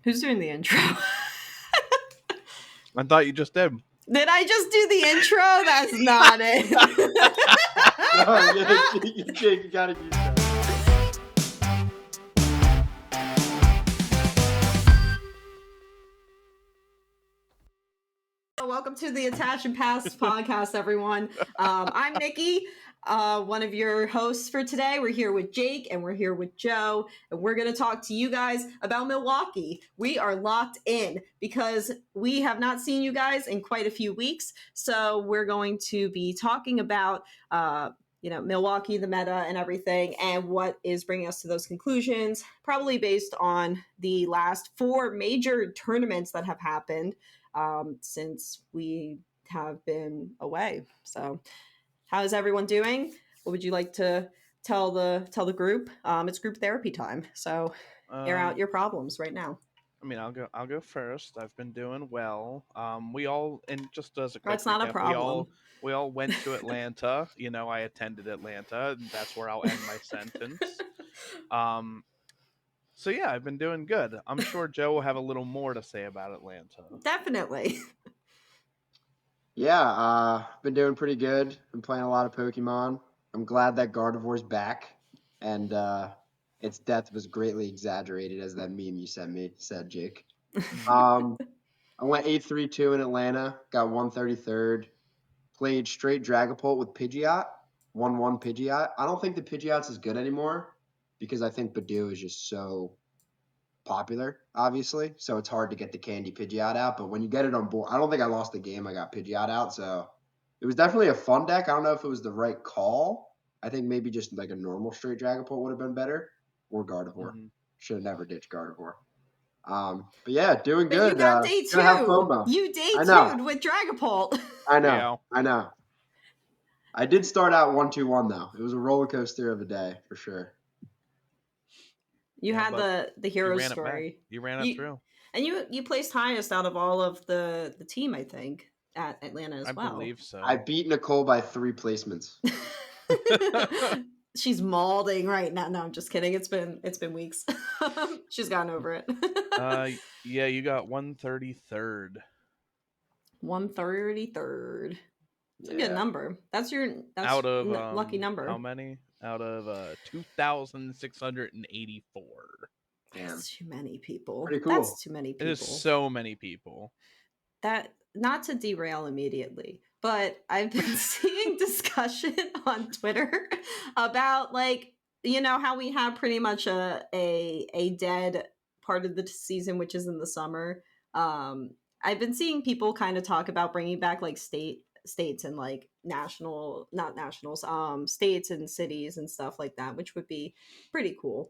Who's doing the intro? I thought you just did. Did I just do the intro? That's not it. No, Jake, you gotta use that. Welcome to the Attach and Pass podcast, everyone. I'm Nikki, one of your hosts for today. We're here with Jake and we're here with Joe, and we're going to talk to you guys about Milwaukee. We are locked in because we have not seen you guys in quite a few weeks. So we're going to be talking about, Milwaukee, the meta and everything, and what is bringing us to those conclusions, probably based on the last 4 major tournaments that have happened since we have been away. So how is everyone doing? What would you like to tell the group? It's group therapy time, so air out your problems right now. I mean, I'll go first. I've been doing well. We all, and just as a quick That's not a recap, problem. we all went to Atlanta. I attended Atlanta, and that's where I'll end my sentence. So yeah, I've been doing good. I'm sure Joe will have a little more to say about Atlanta. Definitely. Yeah, been doing pretty good. Been playing a lot of Pokemon. I'm glad that Gardevoir's back, and its death was greatly exaggerated, as that meme you sent me said, Jake. I went 8-3-2 in Atlanta, got 133rd, played straight Dragapult with Pidgeot, 1-1 Pidgeot. I don't think the Pidgeot's as good anymore because I think Badoo is just so popular, obviously, so it's hard to get the candy Pidgeot out, but when you get it on board, I don't think I lost the game. I got Pidgeot out, so it was definitely a fun deck. I don't know if it was the right call. I think maybe just like a normal straight Dragapult would have been better, or Gardevoir. Should have never ditched Gardevoir. But yeah, doing But good. you got day 2. Have FOMO. You day 2'd with Dragapult. I know. I did start out 1-2-1 though. It was a roller coaster of a day for sure. You had the hero story. You ran it through. And you placed highest out of all of the team, I think, at Atlanta as well. I believe so. I beat Nicole by 3 placements. She's mauling right now. No, I'm just kidding. It's been weeks. She's gotten over it. Yeah, you got 133rd. 133rd. It's a good number. That's out of lucky number. How many? Out of 2,684. That's too many people. Pretty cool. That's too many people. It is so many people. That, not to derail immediately, but I've been seeing discussion on Twitter about how we have pretty much a dead part of the season, which is in the summer. I've been seeing people kind of talk about bringing back states and states and cities and stuff like that, which would be pretty cool.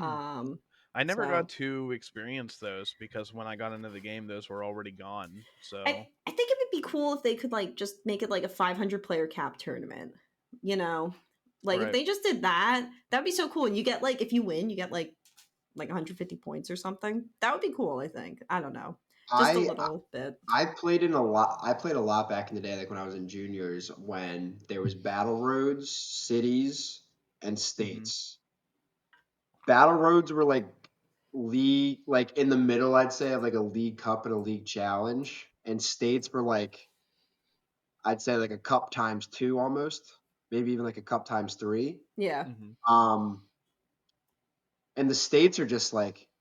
I never got to experience those because when I got into the game, those were already gone. So I think it would be cool if they could just make it like a 500 player cap tournament. If they just did that, that'd be so cool. And you get if you win, you get like 150 points or something. That would be cool. I think. I don't know. Just a little bit. I played a lot back in the day, like when I was in juniors, when there was battle roads, cities, and states. Battle roads were league, in the middle, I'd say, of a league cup and a league challenge, and states were I'd say a cup times 2 almost, maybe even a cup times 3. Yeah. And the states are just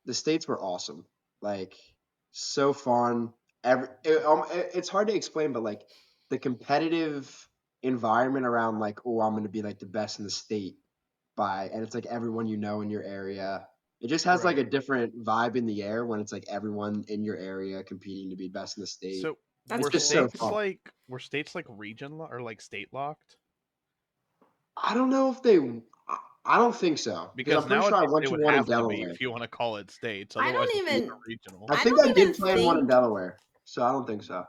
the states were awesome, so fun. It's hard to explain, but the competitive environment around I'm going to be the best in the state and it's everyone in your area. It just has a different vibe in the air when it's everyone in your area competing to be best in the state. So were states region or state locked? I don't know if I don't think so because I'm pretty sure I went to one in Delaware. If you want to call it states, otherwise regional. I think I did play one in Delaware, so I don't think so.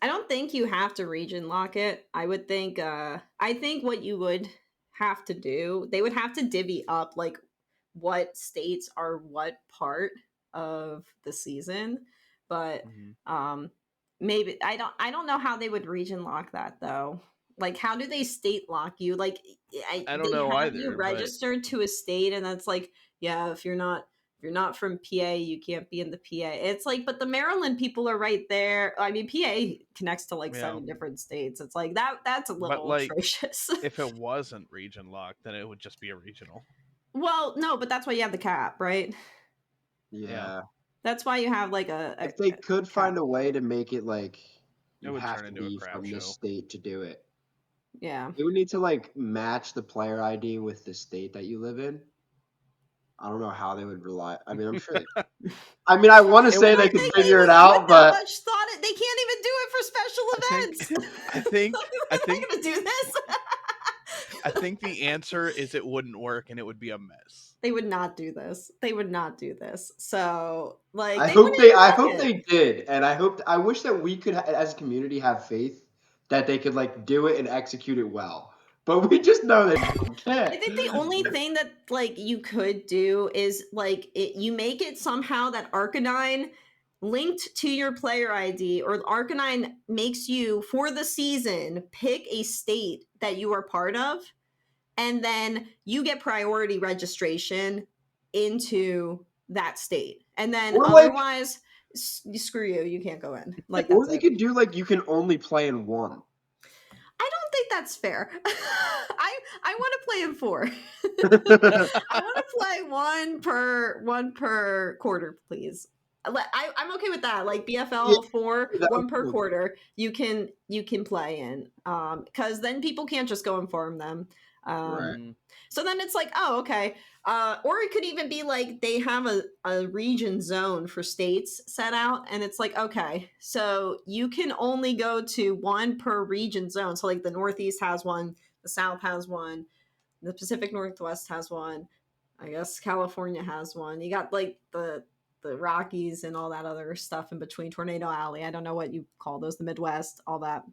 I don't think you have to region lock it. I would think. I think what you would have to do, they would have to divvy up what states are what part of the season, but maybe I don't know how they would region lock that though. How do they state lock you? I don't know either. You registered to a state, and that's if you're not If you're not from PA, you can't be in the PA. It's like, but the Maryland people are right there. I mean, PA connects to like 7 different states. It's like that's a little atrocious. If it wasn't region locked, then it would just be a regional. Well, no, but that's why you have the cap, right? Yeah. That's why you have like if they could find a way to make it like you would have turn to into a be crap from this show. state to do it. Yeah. They would need to like match the player ID with the state that you live in. I don't know how they would rely. I mean, I'm sure. I mean, I want to say they could figure it out, but much thought they can't even do it for special events. I think they're not gonna do this. I think the answer is it wouldn't work and it would be a mess. They would not do this. They would not do this. So, like, I hope they did, and I wish that we could, as a community, have faith that they could like do it and execute it well. But we just know they can't. I think the only thing that like you could do is like you make it somehow that Arcanine linked to your player ID, or Arcanine makes you for the season pick a state that you are part of, and then you get priority registration into that state, and then otherwise, screw you, you can't go in. Like, or they could do like you can only play in one. I don't think that's fair. I want to play in 4. I want to play one per quarter, please. I'm okay with that. Like BFL 4, 1 per quarter. You can play in, because then people can't just go and farm them. Right. So then it's like, oh, okay. Or it could even be like they have a region zone for states set out, and it's like, okay, so you can only go to 1 per region zone. So like the Northeast has 1, the South has 1, the Pacific Northwest has 1. I guess California has 1. You got like the Rockies and all that other stuff in between, Tornado Alley. I don't know what you call those, the Midwest, all that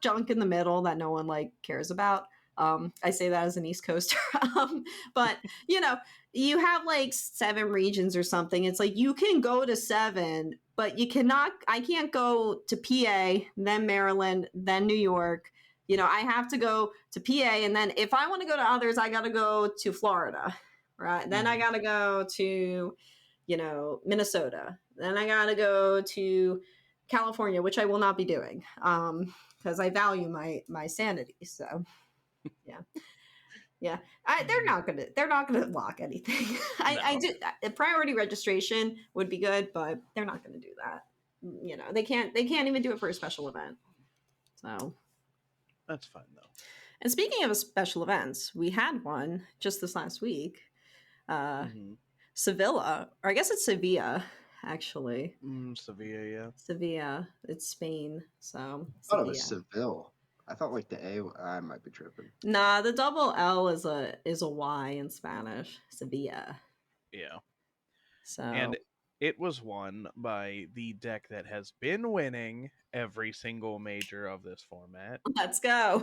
junk in the middle that no one like cares about. I say that as an East Coaster. But you know, you have like 7 regions or something. It's like you can go to 7, but you cannot. I can't go to PA, then Maryland, then New York. You know, I have to go to PA, and then if I want to go to others, I got to go to Florida, right? Then I got to go to, you know, Minnesota. Then I got to go to California, which I will not be doing, because I value my sanity. So. Yeah. They're not gonna lock anything. I do. Priority registration would be good, but they're not gonna do that. You know, they can't even do it for a special event. So that's fine though. And speaking of special events, we had one just this last week. Sevilla, or I guess it's Sevilla, actually. Sevilla, yeah. Sevilla. It's Spain. So I thought it was Seville. I thought like the A, I might be tripping. Nah, the double L is a Y in Spanish. Sevilla. Yeah. So and it was won by the deck that has been winning every single major of this format. Let's go.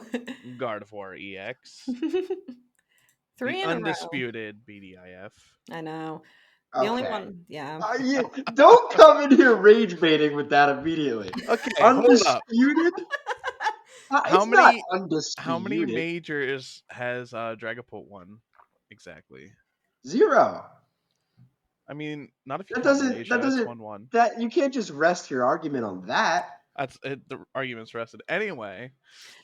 Gardevoir EX. 3 the in undisputed a row. BDIF. I know. The only one, yeah. Don't come in here rage baiting with that immediately. Okay, undisputed. How many majors has Dragapult won exactly? 0. I mean, not if you that count doesn't Malaysia, that doesn't it's 1-1. That you can't just rest your argument on that. That's it, the argument's rested anyway.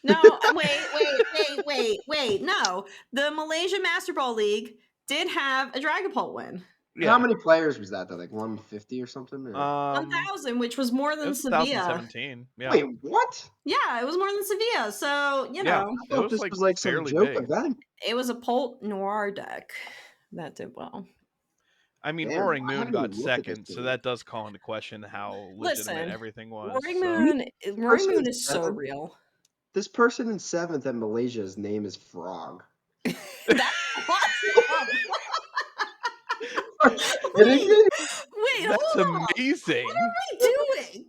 No, wait. No, the Malaysia Master Ball League did have a Dragapult win. Yeah. How many players was that though? Like 150 or something? Or? 1,000, which was more than Sevilla. 2017. Yeah. Wait, what? Yeah, it was more than Sevilla. So you know, I thought this was like some joke event. It was a Polt Noir deck that did well. I mean, Roaring Moon got second, so that does call into question how legitimate everything was. Roaring Moon is so real. This person in 7th at Malaysia's name is Frog. That's awesome. Wait, that's amazing. What are we doing?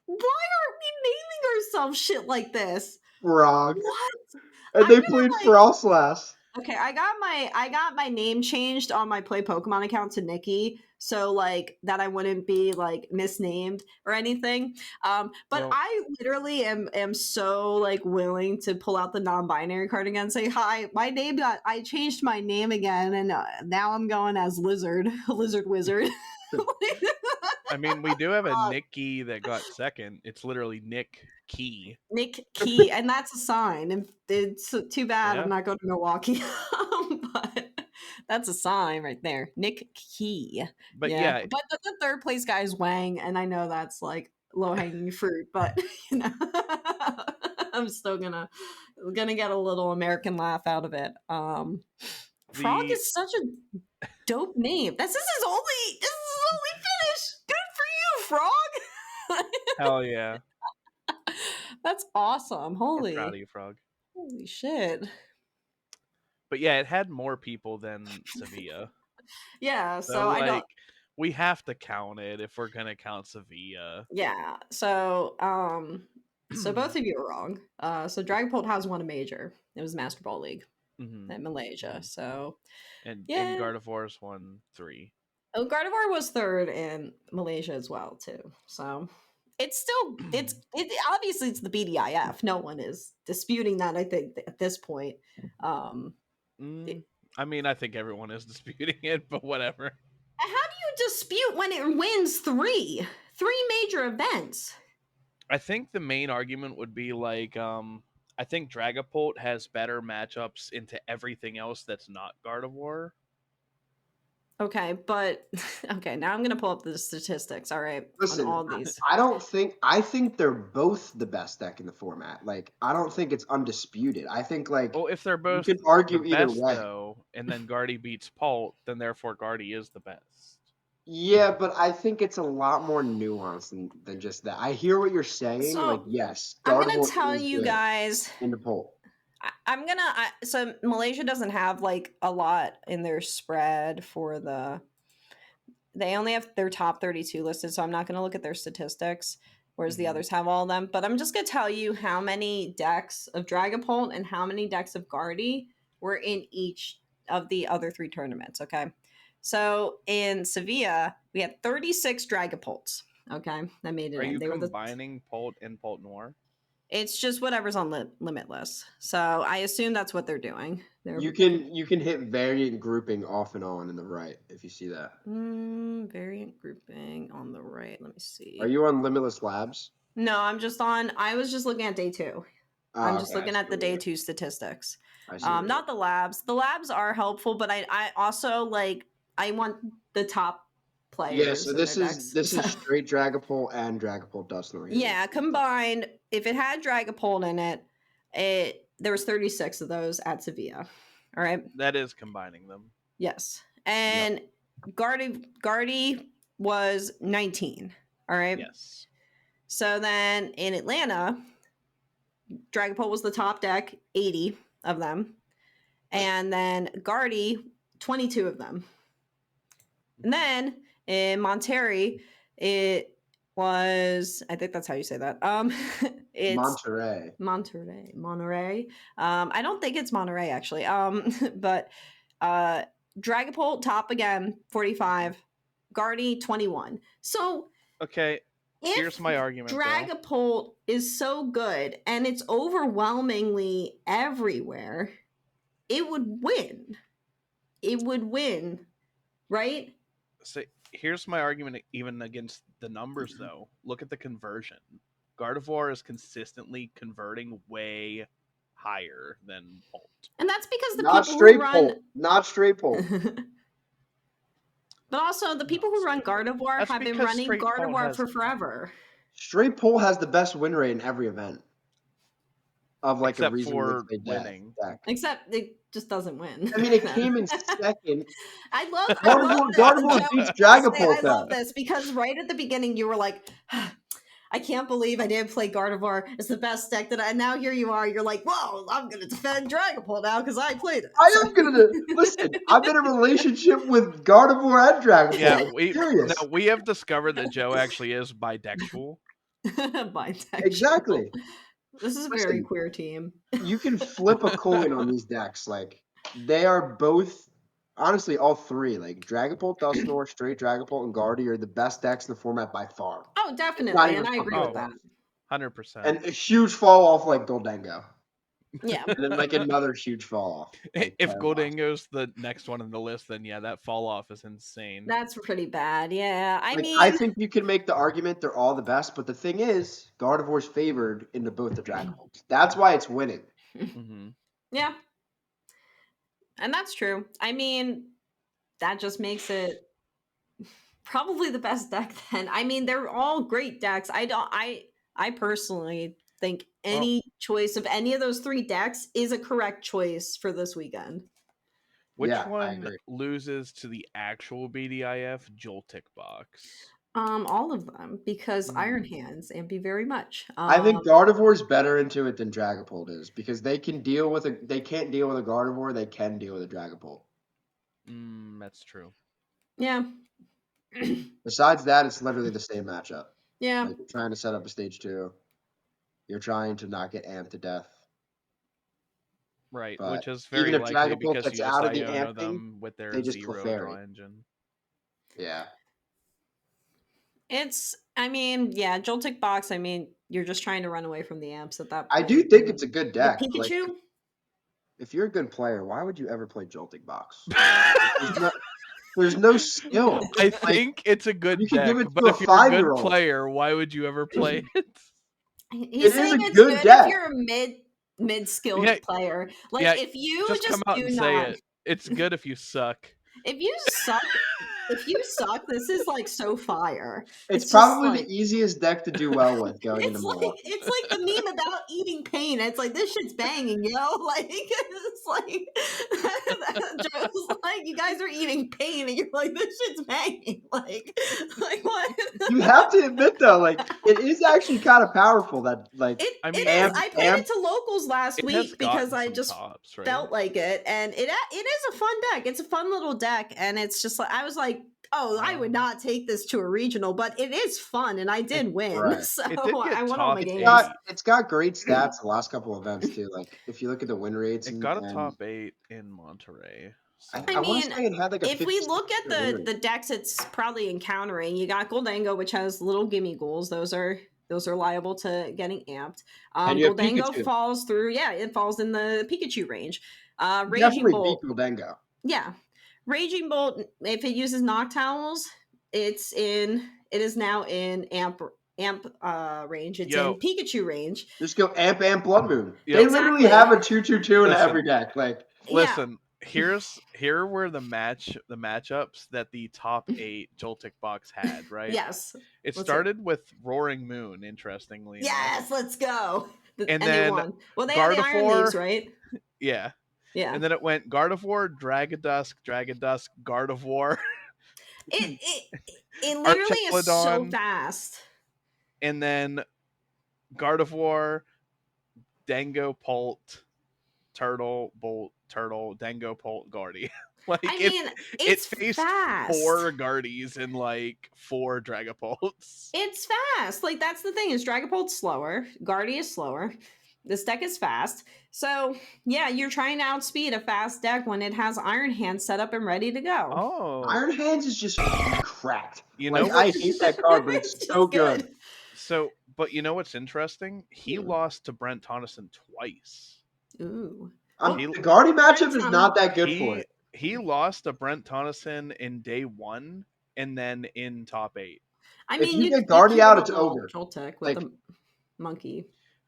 Why aren't we naming ourselves shit like this? Frog. What? And they played Frostlass. Okay, I got my name changed on my Play Pokemon account to Nikki, so like that I wouldn't be like misnamed or anything. But Well, I literally am so like willing to pull out the non-binary card again and say, hi, my name I changed my name again, and now I'm going as Lizard Wizard. I mean, we do have a Nikky that got second. It's literally Nikky. Nikky, and that's a sign. And it's too bad I'm not going to Milwaukee, but that's a sign right there. Nikky. But but the third place guy is Wang, and I know that's like low hanging fruit, but you know, I'm still gonna get a little American laugh out of it. Frog is such a dope name. This is his only finish. Good for you, Frog. Hell yeah. That's awesome. We're proud of you, Frog. Holy shit. But yeah, it had more people than Sevilla. Yeah, so I don't. We have to count it if we're gonna count Sevilla. Yeah, so both of you are wrong. So Dragapult has won a major. It was Master Ball League at Malaysia. So and Gardevoir's won 3. Oh, Gardevoir was third in Malaysia as well too. So it's still obviously it's the BDIF. No one is disputing that. I think at this point. I mean, I think everyone is disputing it, but whatever. How do you dispute when it wins 3 major events? I think the main argument would be like, I think Dragapult has better matchups into everything else that's not Gardevoir. Okay, but okay, now I'm gonna pull up the statistics. All right, listen, on all these. I think they're both the best deck in the format. Like, I don't think it's undisputed. I think like, well, if they're both, you can argue the either best, way. Though, and then Guardy beats Pult, then therefore Guardy is the best. Yeah, but I think it's a lot more nuanced than just that. I hear what you're saying. So, like, yes, I'm gonna tell you guys into Pult. I'm gonna. So Malaysia doesn't have like a lot in their spread for the. They only have their top 32 listed, so I'm not gonna look at their statistics, whereas the others have all of them. But I'm just gonna tell you how many decks of Dragapult and how many decks of Guardy were in each of the other 3 tournaments. Okay, so in Sevilla we had 36 Dragapults. Okay, that made it. Are you combining Pult and Pult Noir? It's just whatever's on Limitless. So I assume that's what they're doing. You can hit variant grouping off and on in the right if you see that. Variant grouping on the right. Let me see. Are you on Limitless Labs? No, I'm just on. I was just looking at day 2. I'm just looking at the day 2 statistics. Not the labs. The labs are helpful, but I also like. I want the top players. Yeah, so this is straight Dragapult and Dragapult Dusknoir. Yeah, combined. If it had Dragapult in it, there was 36 of those at Sevilla. All right. That is combining them. Yes, and Guardy was 19. All right. Yes. So then in Atlanta, Dragapult was the top deck, 80 of them, and then Guardy, 22 of them. And then in Monterrey, it was, I think that's how you say that. It's Monterrey. I don't think it's Monterey actually. But Dragapult top again, 45. Guardy, 21. So okay, here's my argument. Dragapult is so good and it's overwhelmingly everywhere. It would win. Right? So here's my argument even against the numbers, though. Look at the conversion. Gardevoir is consistently converting way higher than Pult. And that's because the not people straight who run... Pult. Not straight Pult. But also, the people who run Gardevoir have been running Gardevoir for forever. Straight Pult has the best win rate in every event. Of like except a reason for winning. Deck. Except it just doesn't win. I mean, it came in second. I love Gardevoir beats Dragapult. I love this because right at the beginning you were like, I can't believe I didn't play Gardevoir. It's the best deck and now here you are. You're like, whoa, I'm going to defend Dragapult now because I played it. I am going to listen. I'm in a relationship with Gardevoir and Dragapult. Yeah, we have discovered that Joe actually is bisexual. Bisexual. Exactly. This is a very queer team. You can flip a coin on these decks. Like, They are both, honestly, all three. Like Dragapult, Dusknoir, Straight Dragapult, and Guardy are the best decks in the format by far. Oh, Not definitely, even and I agree fucking with that. close. 100%. And a huge fall off like Goldengo. Yeah. And then like another huge fall off. Like If Paradox. Goldengo's the next one on the list, then yeah, that fall off is insane. That's pretty bad. Yeah. I Like, mean, I think you can make the argument they're all the best, but the thing is, Gardevoir's favored into both the Dragapults. That's why it's winning. Mm-hmm. yeah. And that's true. I mean, that just makes it probably the best deck then. I mean, they're all great decks. I personally think any choice of any of those three decks is a correct choice for this weekend. Which Yeah, I one agree. loses to the actual BDIF Joltik box? All of them, because Iron Hmm. Hands and be very much. I think Gardevoir's better into it than Dragapult is because they can't deal with a Gardevoir, they can deal with a Dragapult. That's true. Yeah. Besides that, it's literally the same matchup. Yeah. Like you're trying to set up a stage 2. You're trying to not get amped to death. Right, But which is even very if likely Dragapult because gets you just out of the Iono amping, them with their they just zero Clefairy. draw engine. Yeah. I mean, yeah, Joltik box, I mean, you're just trying to run away from the amps at that I point. do think it's a good The deck. Pikachu? Like, if you're a good player, why would you ever play Joltik Box? There's no skill. I Like, think it's a good you can deck, give it but to a if you're a good 5-year-old. player, why would you ever play it? He's It is saying a it's good good deck. if you're a mid-skilled Yeah, player. Like, yeah, if you just come out do and say not, it. It's good if you suck. if you suck, this is like so fire. It's just probably like, the easiest deck to do well with going into Milwaukee. it's like the meme about eating pain. It's like, this shit's banging, yo. Like, it's like Joe's like, you guys are eating pain, and you're like, this shit's banging. Like what? You have to admit though, like it is actually kind of powerful that like I mean, it is. amp- I played amp- it to locals last It has week because gotten I some just tops, right? felt like it, and it is a fun deck. It's a fun little deck, and it's just like, I was like, oh, I would not take this to a regional, but it is fun, and I did win, right. so It did get I won all my top games. It's got great stats the last couple events too. Like if you look at the win rates, It got a top 8 in Monterey. So. I want to mean, say it had like a if we 56% look at win rate. the decks it's probably encountering, you got Goldango, which has little gimme ghouls. Those are liable to getting amped. And you have Goldango Pikachu. falls through, it falls in the Pikachu range. Raging Definitely Bolt. beat Goldengo. Yeah. Raging Bolt, if it uses Noctowls, it is now in amp range. It's in Pikachu range. Just go amp Blood Moon. Yep. They literally have a 2/2/2 in every deck. Like listen, here were the matchups that the top 8 Joltik box had, right? Yes. It started with Roaring Moon, interestingly. Yes, let's go. And then they won. Well, they had the Iron Leaves, right? Yeah. Yeah. And then it went Gardevoir, Dragadusk, Gardevoir. It literally is so fast. And then Gardevoir, Dangopolt, Turtle, Bolt, Turtle, Dangopolt, Guardy. Like I mean, it faced fast. 4 Guardies and like 4 Dragapults. It's fast. Like that's the thing, is Dragapult's slower, Guardy is slower. This deck is fast. So yeah, you're trying to outspeed a fast deck when it has Iron Hands set up and ready to go. Oh, Iron Hands is just cracked. You like know I hate that card, but it's so good. So, but you know what's interesting? He lost to Brent Tonneson twice. Ooh. The Guardy matchup is not that good for it. He lost to Brent Tonneson in day 1 and then in top 8. I mean, if you get Guardy out, it's over. Joltik with a monkey.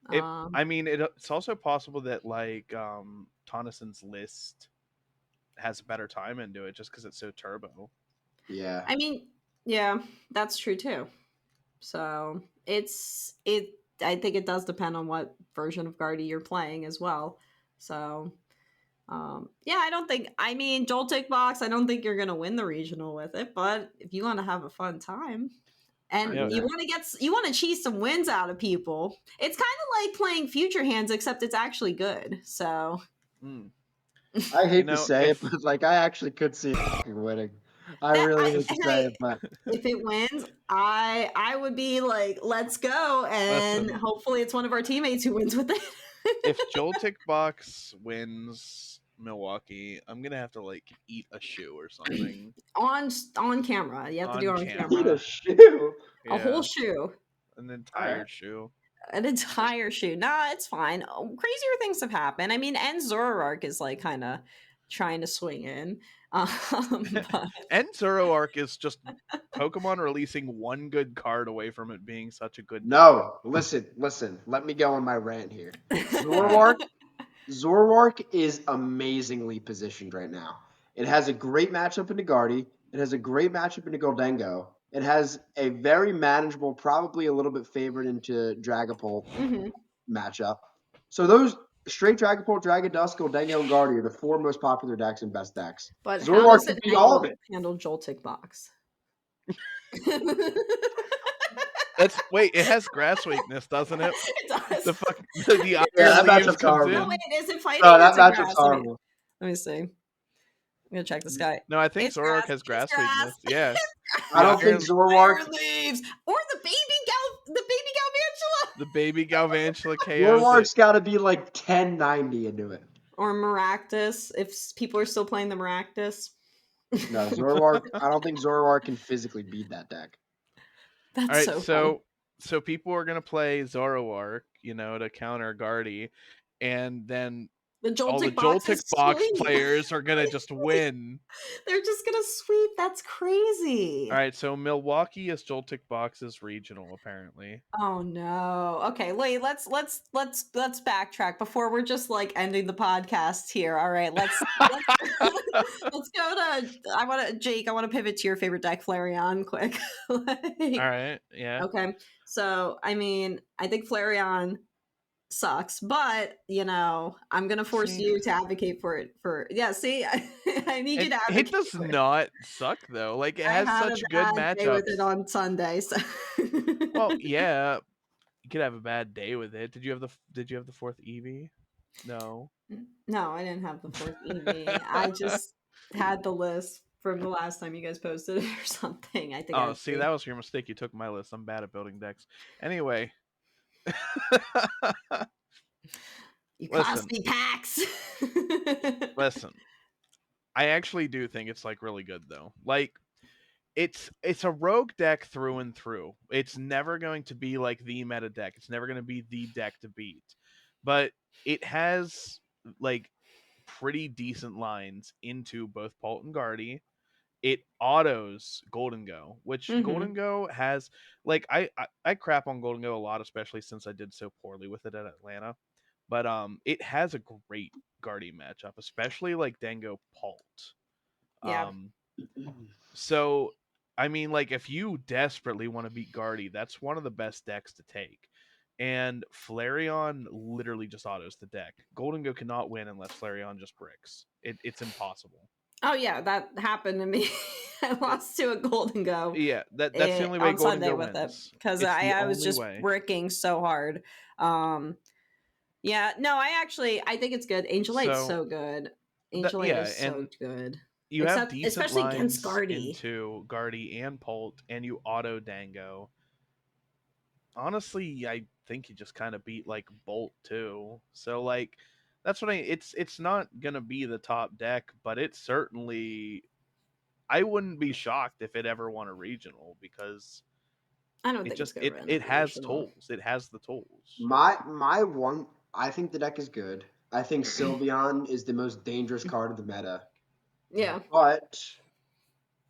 I mean, it's also possible that like Tonneson's list has a better time into it just because it's so turbo. Yeah. I mean, yeah, that's true too. So I think it does depend on what version of Guardy you're playing as well. So Joltik box, I don't think you're gonna win the regional with it, but if you want to have a fun time and you want to cheese some wins out of people, it's kind of like playing Future Hands, except it's actually good. So I hate to say it, but like I actually could see it winning. I really hate to say it, but if it wins, I would be like, let's go, and hopefully it's one of our teammates who wins with it. If Joltik box wins Milwaukee. I'm gonna have to like eat a shoe or something on camera. You have to do it on on Eat camera. a shoe. A whole Yeah, shoe. an All right. entire shoe. An entire shoe. Nah, it's fine. Crazier things have happened. I mean, and Zoroark is like kind of trying to swing in. But And Zoroark is just Pokemon releasing one good card away from it being such a good deck. No, listen. Let me go on my rant here. Zoroark, Zoroark is amazingly positioned right now. It has a great matchup into Guardy. It has a great matchup into Goldengo. It has a very manageable, probably a little bit favored into Dragapult Mhm. matchup. So those straight Dragapult, Dragondust, Goldengo, and Guardy are the four most popular decks and best decks. But how Zoroark does can it beat all of it. handle Joltik Box? Wait, it has grass weakness, doesn't it? It does. The fuck the Yeah, iron that leaves matchup's comes horrible. No, in. wait, is it fighting No, or that is it matchup's grass? horrible. Let me see. I'm gonna check this guy. No, I think It's Zoroark grass. has It's grass grass. weakness. Yeah. I don't think iron- Zoroark. Iron leaves or the baby Galvantula, The baby Galvantula KOs Zoroark's it. got to be like 1090 into it. or Maractus if people are still playing the Maractus. No, Zoroark. I don't think Zoroark can physically beat that deck. That's All right, so funny. so people are gonna play Zoroark, to counter Guardy, and then The all the Joltik box Joltik is box sweep. players are gonna just win. They're just gonna sweep. That's crazy. All right, so Milwaukee is Joltik Box's regional apparently. Oh no. Okay, wait, let's backtrack before we're just like ending the podcast here. All right, let's let's go to Jake, I want to pivot to your favorite deck, Flareon, quick. Like, All right, yeah. okay. So I mean, I think Flareon sucks, but I'm gonna force See, you to advocate for it see, I need you to it advocate does for it. not suck though. Like it I has had a such good bad day with it matchups. on Sunday, so Well, yeah, you could have a bad day with it. Did you have the fourth Eevee? No. No, I didn't have the fourth EV. I just had the list from the last time you guys posted it or something. I think I Oh, had see, three. that was your mistake. You took my list. I'm bad at building decks. Anyway. You Listen. cost me packs. Listen. I actually do think it's like really good though. Like it's a rogue deck through and through. It's never going to be like the meta deck. It's never going to be the deck to beat. But it has like pretty decent lines into both Pult and Guardy. It autos Golden Go, which Mhm. Golden Go has like I crap on Golden Go a lot, especially since I did so poorly with it at Atlanta. But it has a great Guardy matchup, especially like Dango Pult. Yeah. So I mean, like if you desperately want to beat Guardy, that's one of the best decks to take. And Flareon literally just autos the deck. Golden Go cannot win unless Flareon just bricks. It's impossible. Oh yeah, that happened to me. I lost to a Golden Go. Yeah, that's the only way on Golden Sunday Go with wins. it because It's the I was only just way. bricking so hard. Yeah, no, I think it's good. Angel Light's so good. Angel Light is so good. You have decent especially against lines Guardy. into Guardy and Pult, and you auto Dango. Honestly, I think you just kind of beat like Bolt too. So like that's what it's not gonna be the top deck, but it's certainly I wouldn't be shocked if it ever won a regional because I don't think it's gonna win it the has regional. tools. It has the tools. My one, I think the deck is good. I think Sylveon is the most dangerous card of the meta. Yeah. But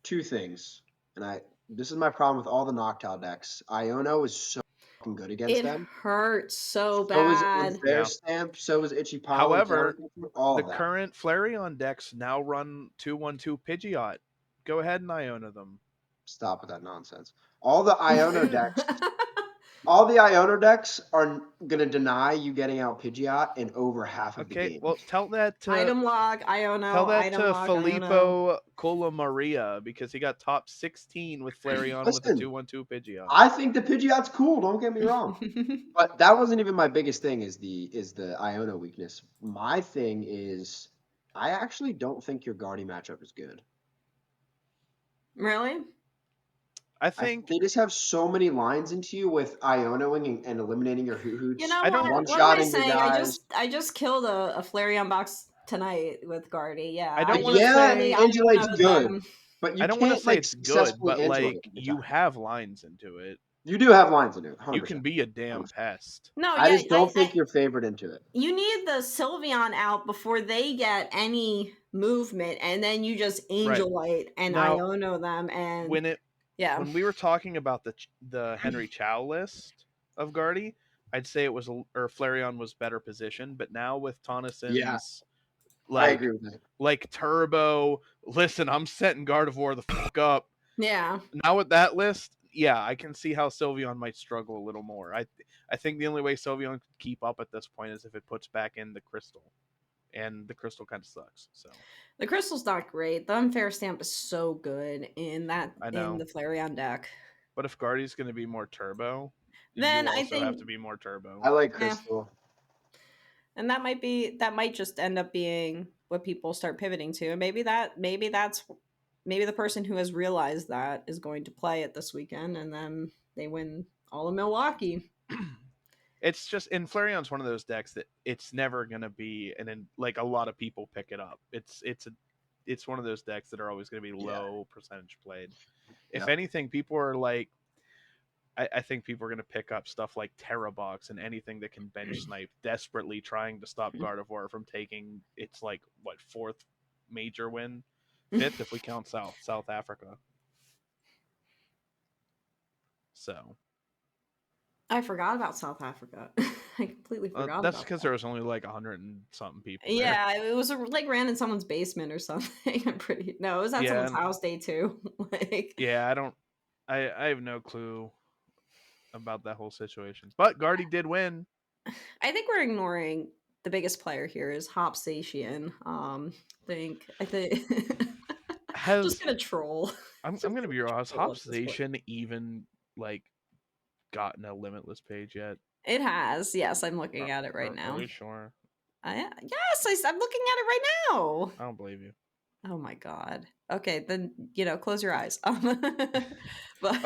two things, and this is my problem with all the Noctowl decks. Iono is so fucking good against It them. hurts so So is bad. Unfair Stamp. So is Itchy Palm. However, all the of that. current Flareon decks now run 2/1/2 Pidgeot. Go ahead and Iona them. Stop with that nonsense. All the Iono decks. All the Iono decks are gonna deny you getting out Pidgeot in over half of the Okay, game. well tell that to Item log, Iono. tell that item to log, Filippo Colamaria because he got top 16 with Flareon with a Listen, 2/1/2 Pidgeot. I think the Pidgeot's cool. Don't get me wrong. Iono. But that wasn't even my biggest thing. Is the Iono weakness? My thing is, I actually don't think your Guardy matchup is good. Really? I think they just have so many lines into you with Ionoing and eliminating your Hoots. You know I what? don't- What am I one-shotting your saying? guys. I just killed a Flareon box tonight with Guardy. Yeah, I don't I want to just Yeah, say I don't Angelite's know good, them. but I you don't want to can't say like it's good, successfully but like Angelight every you time. have lines into it. You do have lines into it, You 100%. can be a damn pest. No, I yeah, just don't think you're favored into it. you need the Sylveon out before they get any movement, and then you just Angelite and Now, Iono them, and when we were talking about the Henry Chow list of Guardy, I'd say it was or Flareon was better positioned, but now with Yeah, Tonnison's I agree with that. like Turbo, listen, I'm setting Gardevoir the fuck up. yeah. Now with that list, yeah, I can see how Sylveon might struggle a little more. I think the only way Sylveon could keep up at this point is if it puts back in the Crystal, and the Crystal kind of sucks. So The Crystal's not great. The Unfair Stamp is so good in I know, the Flareon deck. but if Guardy's going to be more Turbo, Then you I also have think to be more Turbo. I like yeah, Crystal. and that might just end up being what people start pivoting to, and maybe the person who has realized that is going to play it this weekend, and then they win all of Milwaukee. It's just, and Flareon's one of those decks that it's never gonna be, and then like a lot of people pick it up. It's one of those decks that are always gonna be low percentage played. If anything, people are like, I think people are gonna pick up stuff like Terrabox and anything that can bench snipe, desperately trying to stop Gardevoir from taking its like what, fourth major win, fifth if we count South Africa. So I forgot about South Africa. I completely forgot that's about because that. there was only like 100 and something people there. Yeah, it was like ran in someone's basement or something. No, it was at someone's house day too. Like, yeah, I have no clue about that whole situation. But Guardy did win. I think we're ignoring the biggest player here is Hopsation. I think just gonna troll. I'm gonna be real. Has Hopsation even like gotten a limitless page yet? It has. Yes, I'm looking at it right now. Are we sure? Yes, I'm looking at it right now. I don't believe you. Oh my god. Okay, then close your eyes. But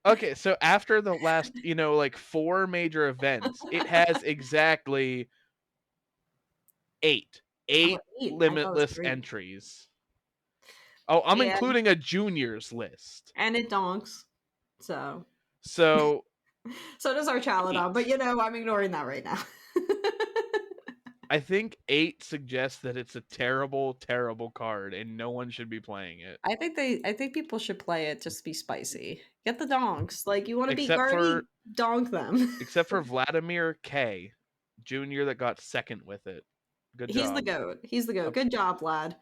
Okay. So after the last, like 4 major events, it has exactly 8 limitless entries. Oh, I'm including a juniors list, and it donks. So so does our Chaladon, but I'm ignoring that right now. I think 8 suggests that it's a terrible, terrible card, and no one should be playing it. I think people should play it just to be spicy. Get the donks. Like, you want to beat Except Guardy, donk them. Except for Vladimir K. Jr. that got second with it. Good job. He's the goat. Good job, lad.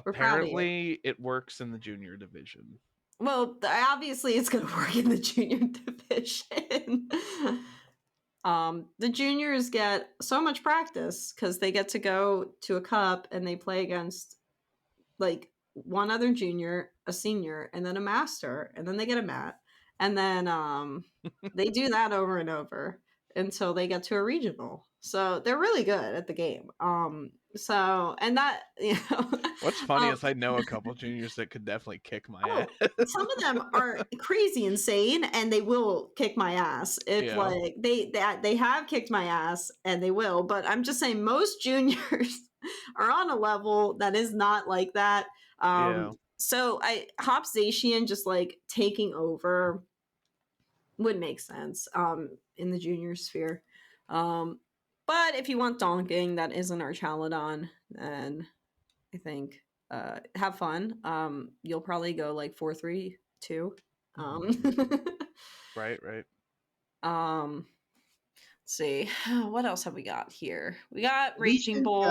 We're proud of you. Apparently, it works in the junior division. Well, obviously, it's going to work in the junior division. The juniors get so much practice because they get to go to a cup and they play against like one other junior, a senior, and then a master, and then they get a mat, and then they do that over and over until they get to a regional. So they're really good at the game. So, and that, What's funny is I know a couple juniors that could definitely kick my ass. Some of them are crazy insane, and they will kick my ass if like they have kicked my ass, and they will. But I'm just saying, most juniors are on a level that is not like that. So Hopsation just like taking over would make sense in the junior sphere. But if you want donking that isn't our Chaladon, then I think have fun. You'll probably go like 4-3-2. Right. Let's see. What else have we got here? We got Raging Bolt.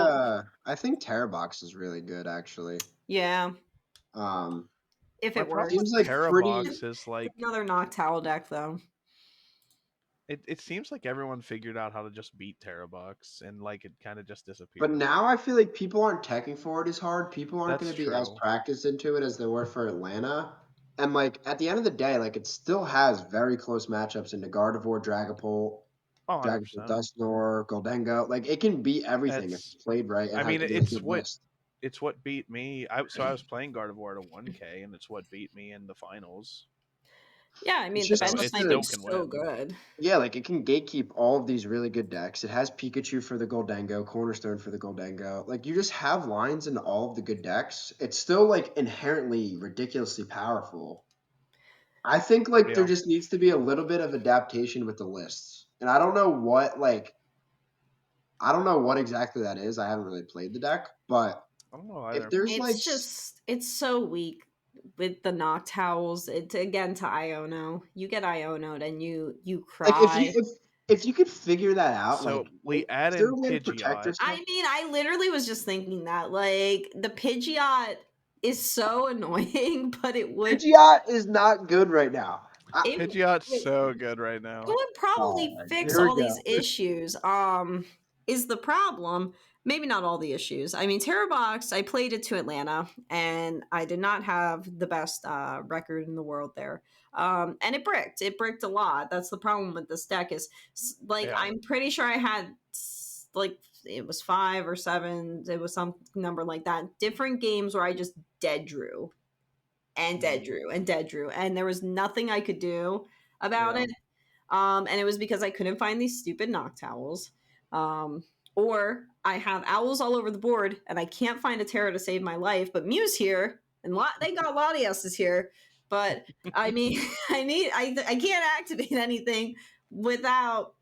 I think Terrabox is really good, actually. Yeah. If it works. Seems like Terrabox is like another Noctowl deck, though. It seems like everyone figured out how to just beat Terrabox, and like it kind of just disappeared. But now I feel like people aren't teching for it as hard. People aren't going to be as practiced into it as they were for Atlanta. And like at the end of the day, like it still has very close matchups into Gardevoir, Dragapult, Dragapult, Dusknoir, Goldengo. Like it can beat everything if it's played right. And it's what beat me. So I was playing Gardevoir at a 1K, and it's what beat me in the finals. Yeah, I mean, It's the just So bench it sniper still is can so win. good. yeah, like it can gatekeep all of these really good decks. It has Pikachu for the Goldengo, Cornerstone for the Goldengo. Like you just have lines in all of the good decks. It's still like inherently ridiculously powerful. I think like there Yeah. just needs to be a little bit of adaptation with the lists. And I don't know what exactly that is. I haven't really played the deck, but I don't know if either. there's like It's just it's so weak with the Noctowls. It again to Iono. You get Iono'd and you like cry. if you could figure that out, So like we is there a added way to protect Pidgeot. yourself? I mean, I literally was just thinking that like the Pidgeot is so annoying, but Pidgeot is not good right now. it, Pidgeot's it so good right It now. would probably Alright, fix here we all these go. issues. Is the problem? Maybe not all the issues. I mean, Terrabox, I played it to Atlanta, and I did not have the best record in the world there. And it bricked. It bricked a lot. That's the problem with this deck. Is like Yeah. I'm pretty sure I had like it was 5 or 7. It was some number like that. Different games where I just dead drew and dead Mhm. drew and dead drew, and there was nothing I could do about Yeah. it. And it was because I couldn't find these stupid Noctowls. Um, or I have owls all over the board and I can't find a Terra to save my life, but Mew's here and thank God Latias is here. But I mean, I can't activate anything without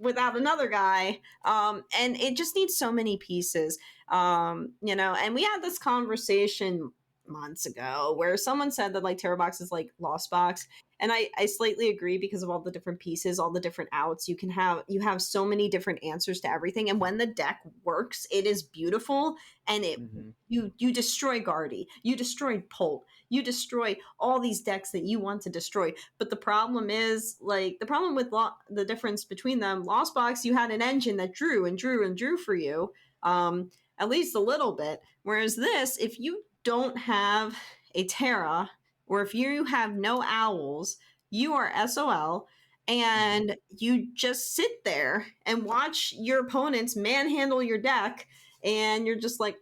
another guy. And it just needs so many pieces. And we had this conversation months ago where someone said that like Terra Box is like Lost Box, and I slightly agree because of all the different pieces, all the different outs. You have so many different answers to everything, and when the deck works, it is beautiful. And Mhm. you destroy Guardy, you destroyed Polt, you destroy all these decks that you want to destroy. But the problem is like the problem with the difference between them. Lost Box, you had an engine that drew and drew and drew for you, at least a little bit. Whereas this, if you don't have a Terra, or if you have no owls, you are SOL, and you just sit there and watch your opponents manhandle your deck, and you're just like,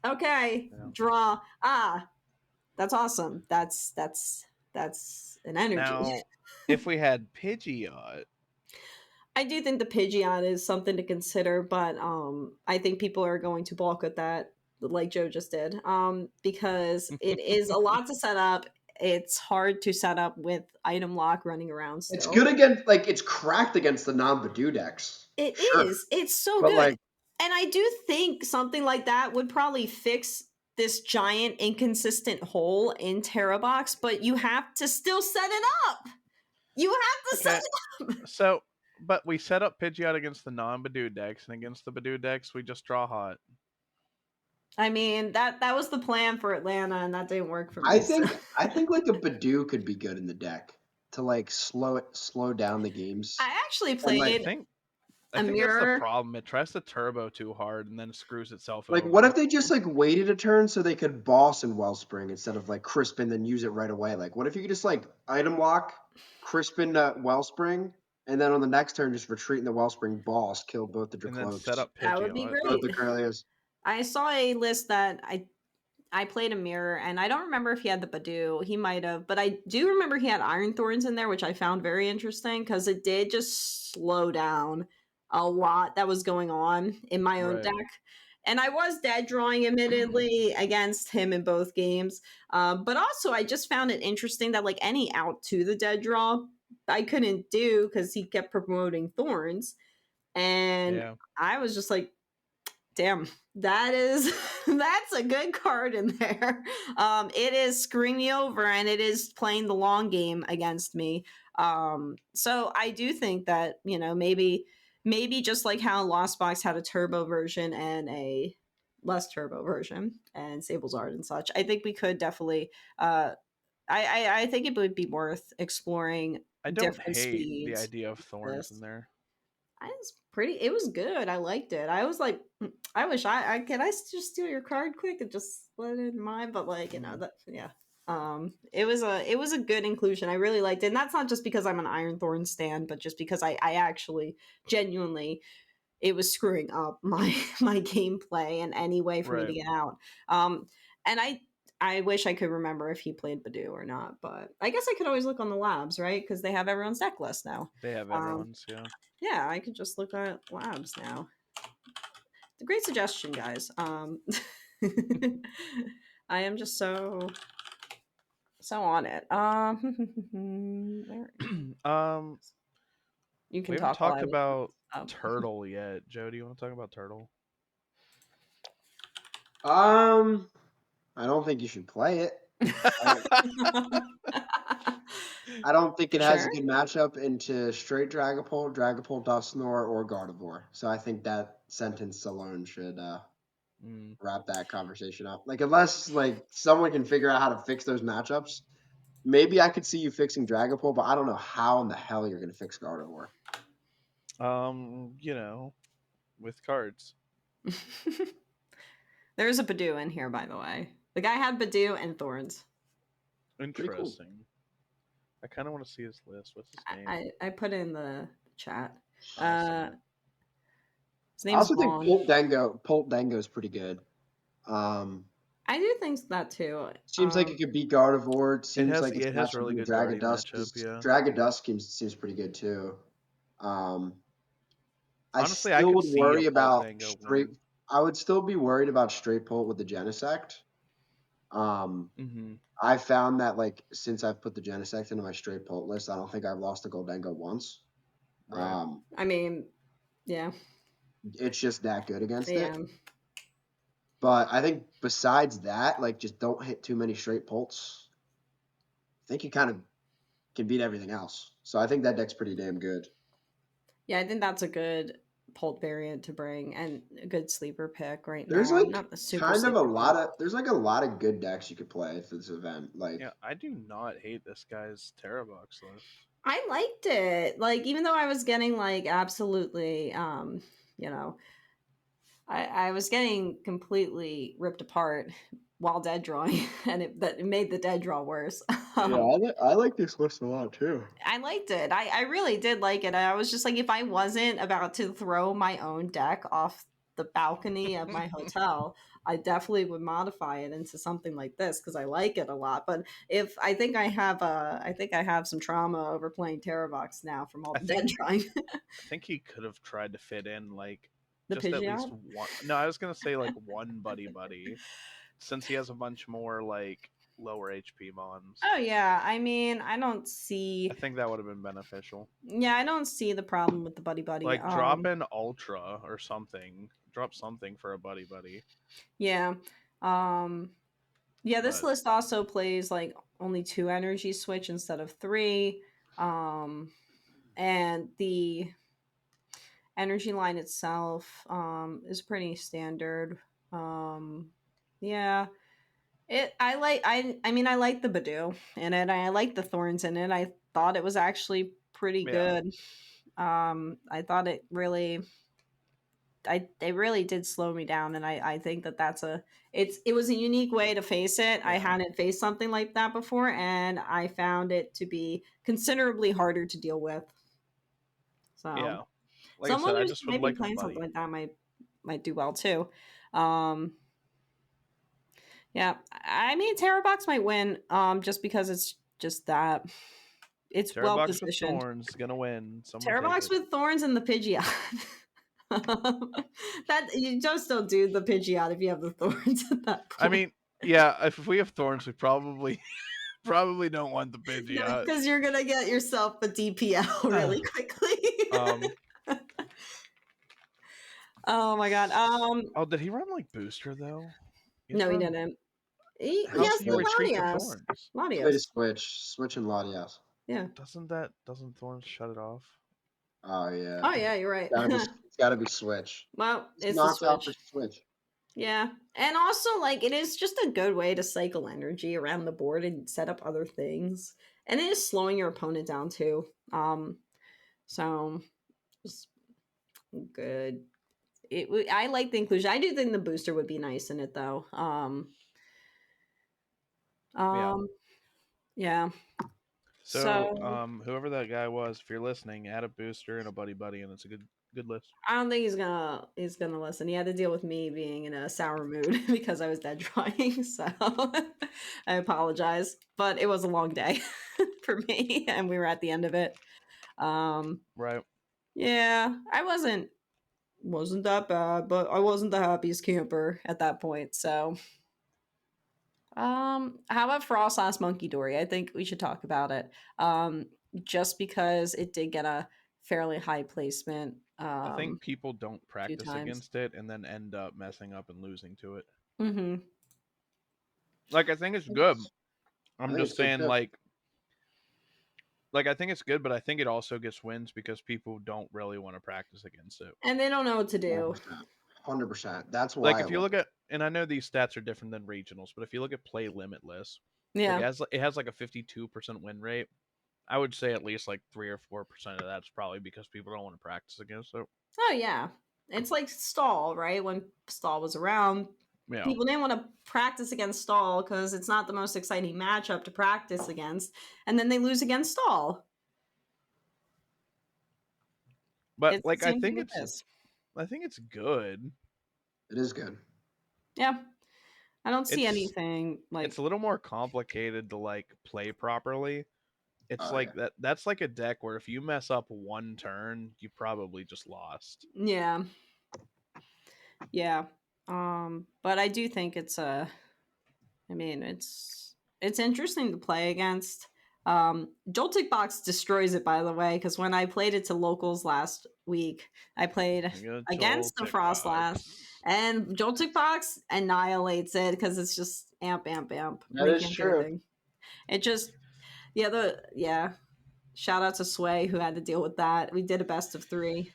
okay, Yeah. draw. That's awesome. That's an energy. Now, if we had Pidgeot, I do think the Pidgeot is something to consider, but I think people are going to balk at that, like Joe just did, because it is a lot to set up. It's hard to set up with item lock running around It's still. good against like it's cracked against the non-Badoo decks. It Sure. is. It's so But good. like And I do think something like that would probably fix this giant inconsistent hole in Terrabox, but you have to still set it up. You have to set okay, it up. so but we set up Pidgeot against the non-Badoo decks, and against the Badoo decks, we just draw hot. I mean, that was the plan for Atlanta, and that didn't work for I me. So. think I think like a Badoo could be good in the deck to like slow down the games. I actually And I like played think I a think that's the mirror. problem. It tries to turbo too hard and then screws itself what if over. they just like waited a turn so they could boss in Wellspring instead of like Crispin then use it right away? Like what if you could just like item lock, Crispin Wellspring, and then on the next turn just retreat in the Wellspring boss, kill both the And then set Dracloaks, up That would be Pidgeot. both great. the Corellias. I saw a list that I played a mirror, and I don't remember if he had the Badoo. He might have, but I do remember he had Iron Thorns in there, which I found very interesting because it did just slow down a lot that was going on in my own Right. deck. And I was dead drawing, admittedly, against him in both games. But also, I just found it interesting that, like, any out to the dead draw, I couldn't do because he kept promoting Thorns. And Yeah. I was just like, damn, that is that's a good card in there. It is screwing me over, and it is playing the long game against me. So I do think that maybe just like how Lost Box had a turbo version and a less turbo version, and Sable's Art and such, I think we could definitely. I think it would be worth exploring I don't different hate the speeds. idea of thorns in This. there. It was good. I liked it. I was like, I wish I can I just steal your card quick and just let it in mine, but like, Mhm. that yeah. It was a good inclusion. I really liked it. And that's not just because I'm an Iron Thorn stan, but just because I actually genuinely it was screwing up my my gameplay and any way for me to Right. get out. And I wish I could remember if he played Badoo or not, but I guess I could always look on the labs, right? Because they have everyone's deck list now. They have Um, everyone's, yeah. yeah, I could just look at labs now. It's a great suggestion, guys. I am just so on it. Where you can We haven't talk while talked I look about up. Turtle yet. Joe, do you want to talk about Turtle? I don't think you should play it. I don't think it has Sure. a good matchup into straight Dragapult, Dusknoir, or Gardevoir. So I think that sentence alone should wrap that conversation up. Like, unless like someone can figure out how to fix those matchups, maybe I could see you fixing Dragapult, but I don't know how in the hell you're going to fix Gardevoir. You know, with cards. There's a Badoo in here, by the way. The guy had Badoo and Thorns. Pretty cool. Interesting. I kind of want to see his list. What's his name? I put it in the chat. Awesome. His I name's also think Vaughn. Pult Dango is pretty good. I do think that too. Seems like it could beat Gardevoir. Seems like it's it has a matchup really with good guardy Dragadusk. matchup, yeah. Dragadusk seems pretty good too. I Honestly, I still could would see a worry about Poltango straight. winning. I would still be worried about straight Pult with the Genesect. I found that like since I've put the Genesect into my straight Pult list, I don't think I've lost a Goldengo once. Right. I mean, yeah. It's just that good against Yeah. it. But I think besides that, like just don't hit too many straight Pults. I think you kind of can beat everything else. So I think that deck's pretty damn good. Yeah, I think that's a good Pult variant to bring and a good sleeper pick right There's now. like Not the super kind of a sleeper lot pick. of there's like a lot of good decks you could play for this event. Like Yeah, I do not hate this guy's Terrorbox list. I liked it. Like, even though I was getting like absolutely you know, I was getting completely ripped apart while dead drawing, and it made the dead draw worse. I like this list a lot too. I liked it. I really did like it. I was just like, if I wasn't about to throw my own deck off the balcony of my hotel, I definitely would modify it into something like this because I like it a lot. But if I think I think I have some trauma over playing Terravox now from all the dead drawing. I think he could have tried to fit in like The just at least Pidgeot? one. No, I was gonna say like one buddy, since he has a bunch more like lower HP mons. Oh yeah, I mean, I don't see. I think that would have been beneficial. Yeah, I don't see the problem with the buddy buddy. Like drop an Ultra or something. Drop something for a buddy. Yeah. Yeah, this But list also plays like only 2 energy switch instead of 3. And the energy line itself is pretty standard. Yeah. I mean I like the Badoo in it. I like the thorns in it. I thought it was actually pretty yeah. good. I thought it really did slow me down, and I think that's it was a unique way to face it. I hadn't faced something like that before, and I found it to be considerably harder to deal with. So Yeah. Like I someone said, I who's just would maybe like a playing something buddy. like that might do well too. Yeah, I mean Terrorbox might win just because it's just that it's well Terrorbox with positioned. Thorns gonna win. Someone take Terrorbox it. with thorns and the Pidgeot. That you just don't do the Pidgeot if you have the thorns at that point. I mean, yeah, if we have Thorns, we probably don't want the Pidgeot. Because you're gonna get yourself a DPL really quickly. Oh my god. Oh, did he run like booster though? No, he didn't. He How has can you the retreat the Latias. Thorns? Play to Latias. switch and Latias. Yeah. Doesn't Thorns shut it off? Oh yeah. Oh yeah, you're right. It's gotta be switch. Well, it's the Knocks out for switch. switch. Yeah. And also like it is just a good way to cycle energy around the board and set up other things. And it is slowing your opponent down too. So just good. I like the inclusion. I do think the booster would be nice in it though. Yeah. So, whoever that guy was, if you're listening, add a booster and a buddy, and it's a good Good list. I don't think he's gonna listen. He had to deal with me being in a sour mood because I was dead drawing. So I apologize, but it was a long day for me, and we were at the end of it. Right. Yeah, I wasn't that bad, but I wasn't the happiest camper at that point. So, how about Frost Last Monkey Dory? I think we should talk about it. Just because it did get a fairly high placement. I think people don't Few practice times. against it and then end up messing up and losing to it. Mm-hmm. Like, I think it's good. I I'm think just it's good saying, too. like I think it's good, but I think it also gets wins because people don't really want to practice against it. And they don't know what to do. 100%. That's why Like, I if you love look at, and I know these stats are different than regionals, but if you look at play limitless, like Yeah. it has like a 52% win rate. I would say at least like 3 or 4% of that's probably because people don't want to practice against it. Oh yeah. It's like Stall, right? When Stall was around, Yeah. people didn't want to practice against Stall because it's not the most exciting matchup to practice against, and then they lose against Stall. But It's like the same thing with this. I think it's good. it is good. Yeah. I don't see It's anything like it's a little more complicated to like play properly. It's Oh, like yeah. that's like a deck where if you mess up one turn, you probably just lost. yeah. Yeah. But I do think it's it's interesting to play against. Joltic Box destroys it, by the way, because when I played it to locals last week, I played against the Joltik Frostlass, Box. and Joltic Box annihilates it because it's just amp. That They is can't do true. anything. It just yeah. Shout out to Sway who had to deal with that. We did a best of 3,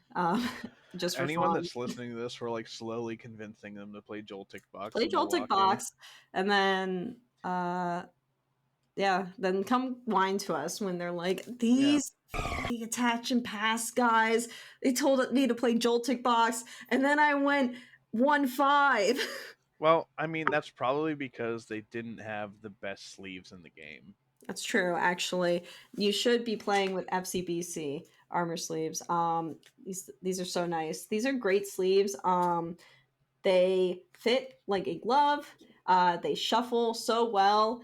just for Anyone fun. that's listening to this, we're like slowly convincing them to play Joltik Box Play in Joltic Milwaukee. Box, and then then come whine to us when they're like, these the attach and pass guys, they told me to play Joltic Box, and then I went 1-5. Well, I mean, that's probably because they didn't have the best sleeves in the game. That's true, actually. You should be playing with FCBC armor sleeves. These are so nice. These are great sleeves. They fit like a glove. They shuffle so well.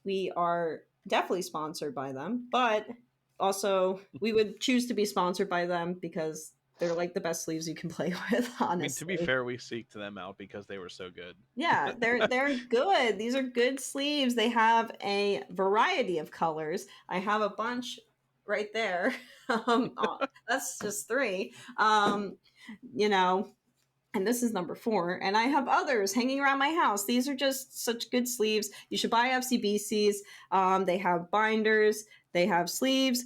We are definitely sponsored by them, but also we would choose to be sponsored by them because they're like the best sleeves you can play with, honestly. I mean, to be fair, we seeked them out because they were so good. Yeah, they're good. These are good sleeves. They have a variety of colors. I have a bunch right there. That's just 3. You know, and this is number 4, and I have others hanging around my house. These are just such good sleeves. You should buy FCBCs. They have binders, they have sleeves.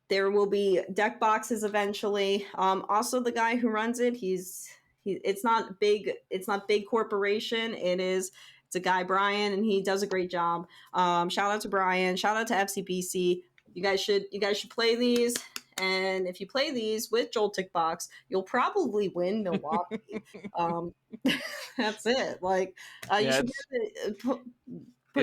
There will be deck boxes eventually. Also, the guy who runs it, it's not big corporation. It's a guy, Brian, and he does a great job. Shout out to Brian. Shout out to FCBC. You guys should play these. And if you play these with Joltik Box, you'll probably win Milwaukee. That's it. Like you should put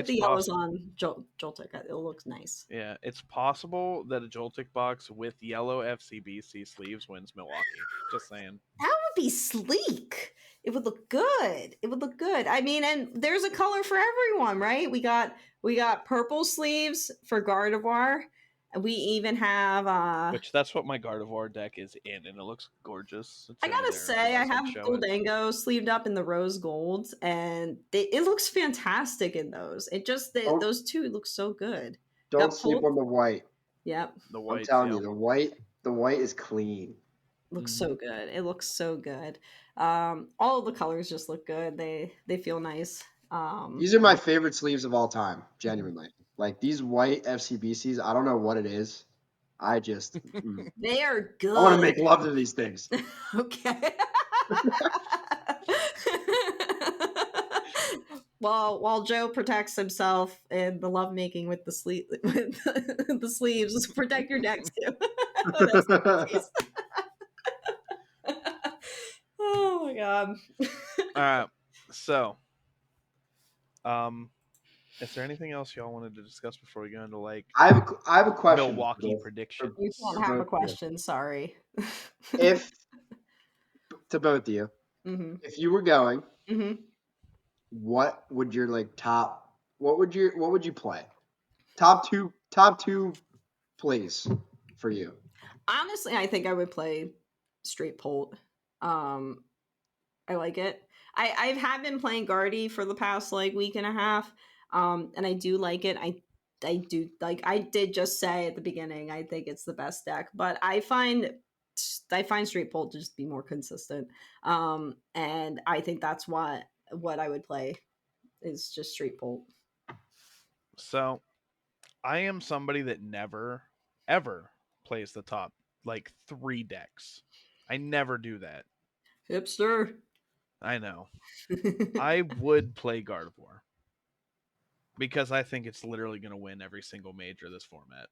the yellows on Joltik. It looks nice. Yeah, it's possible that a Joltik box with yellow FCBC sleeves wins Milwaukee. Just saying. That would be sleek. It would look good. I mean, and there's a color for everyone, right? We got purple sleeves for Gardevoir. And we even have which that's what my Gardevoir deck is in, and it looks gorgeous. I gotta say, I have Goldango sleeved up in the rose golds, and it looks fantastic in those. Those two look so good. Don't sleep on the white. Yep. The white. I'm telling you, the white is clean. Looks so good. It looks so good. All of the colors just look good. They feel nice. These are my favorite sleeves of all time, genuinely. Like these white FCBCs, I don't know what it is. I just they are good. I want to make love to these things. Okay. While Joe protects himself in the lovemaking with the sleeves, protect your deck too. Oh my god. All right. So, is there anything else y'all wanted to discuss before we go into like I have a question. Milwaukee predictions? You don't have a question, sorry. If to both of you. Mm-hmm. If you were going, Mm-hmm. what would your top? What would you play? Top two plays for you. Honestly, I think I would play straight Polt. Um, I like it. I have been playing Guardy for the past like week and a half, and I do like it. I do like. I did just say at the beginning. I think it's the best deck, but I find straight Polt to just be more consistent. And I think that's what I would play is just straight Polt. So I am somebody that never, ever plays the top like 3 decks. I never do that. Hipster. I know. I would play Gardevoir because I think it's literally going to win every single major of this format.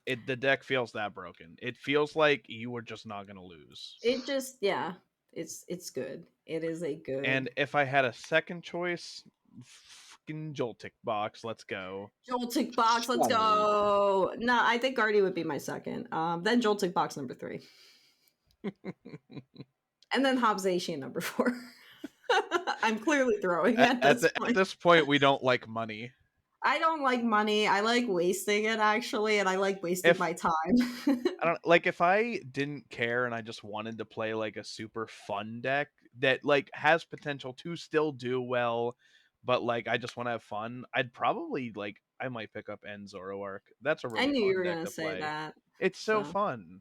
The deck feels that broken. It feels like you were just not going to lose. It just it's good. It is a good. And if I had a second choice, fucking Joltik box, let's go. Joltik box, let's go. No, I think Guardy would be my second. Then Joltik box number 3. And then Hobbsation number 4. I'm clearly throwing at this point, we don't like money. I don't like money. I like wasting it actually, and I like wasting my time. I don't like if I didn't care and I just wanted to play like a super fun deck that like has potential to still do well, but like I just want to have fun. I'd probably like I might pick up End Zoroark. That's a really I knew fun you were deck gonna to say play. that. It's so fun.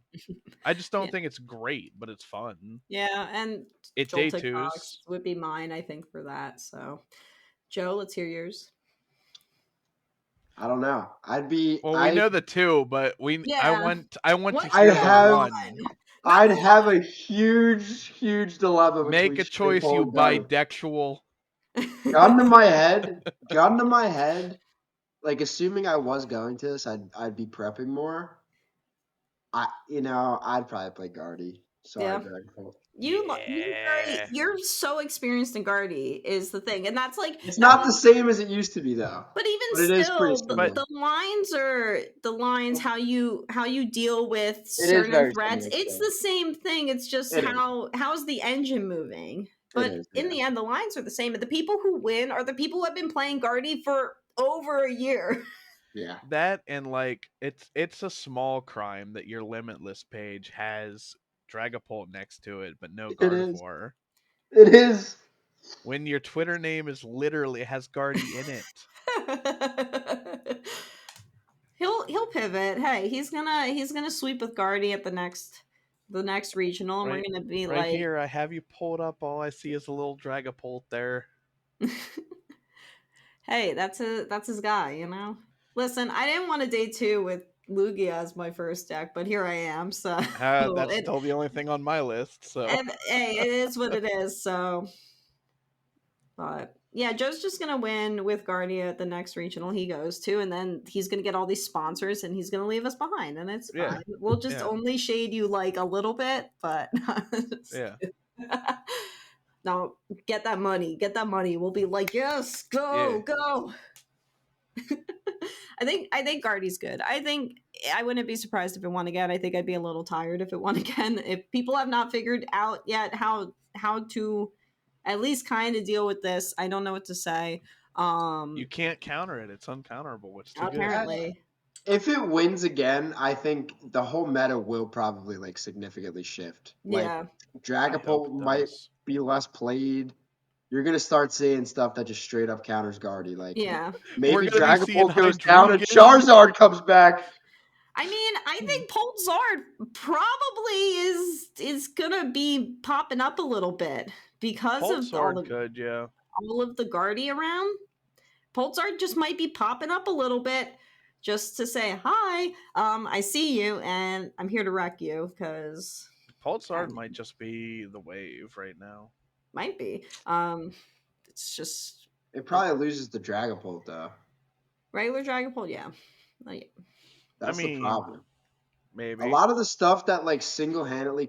I just don't Yeah. think it's great, but it's fun. Yeah, and It day Joltik box twos. would be mine, I think, for that. So, Joe, let's hear yours. I don't know. We know the 2, but I want to hear the 1. I'd have a huge dilemma. Make a choice, you bidexual. Gun to my head. Like assuming I was going to this, I'd be prepping more. I'd probably play Guardy. Sorry, Dragon. You're so experienced in Guardy is the thing, and that's like it's not the same as it used to be though. But even still, the lines how you deal with certain threats. It's the same thing. It's just how's the engine moving. But in the end, the lines are the same. And the people who win are the people who have been playing Guardy for over a year. Yeah. That and like it's a small crime that your Limitless page has Dragapult next to it, but no Gardevoir. It is. When your Twitter name is literally has Guardy in it. He'll pivot. Hey, he's gonna sweep with Guardy at the next regional, and we're gonna be right here. I have you pulled up. All I see is a little Dragapult there. Hey, that's his guy, you know. Listen, I didn't want to day 2 with Lugia as my first deck, but here I am. So that's still the only thing on my list. So and, hey, it is what it is. So, but yeah, Joe's just gonna win with Guardia at the next regional he goes to, and then he's gonna get all these sponsors, and he's gonna leave us behind, and it's fine. We'll just only shade you like a little bit, but yeah. No, get that money. We'll be like, yes, go. I think Guardy's good. I think I wouldn't be surprised if it won again. I think I'd be a little tired if it won again. If people have not figured out yet how to at least kind of deal with this, I don't know what to say. You can't counter it. It's uncounterable, which is apparently. If it wins again, I think the whole meta will probably like significantly shift. Yeah. Dragapult might be less played. You're gonna start seeing stuff that just straight up counters Guardy. Like maybe Dragapult goes down and Charizard comes back. I mean, I think Poltzard probably is gonna be popping up a little bit because of all of the Guardy around. Poltzard just might be popping up a little bit just to say hi. I see you, and I'm here to wreck you because Poltzard might just be the wave right now. Might be. It's just it probably loses the Dragapult though. Regular Dragapult, yeah. That's the problem. Maybe a lot of the stuff that like single-handedly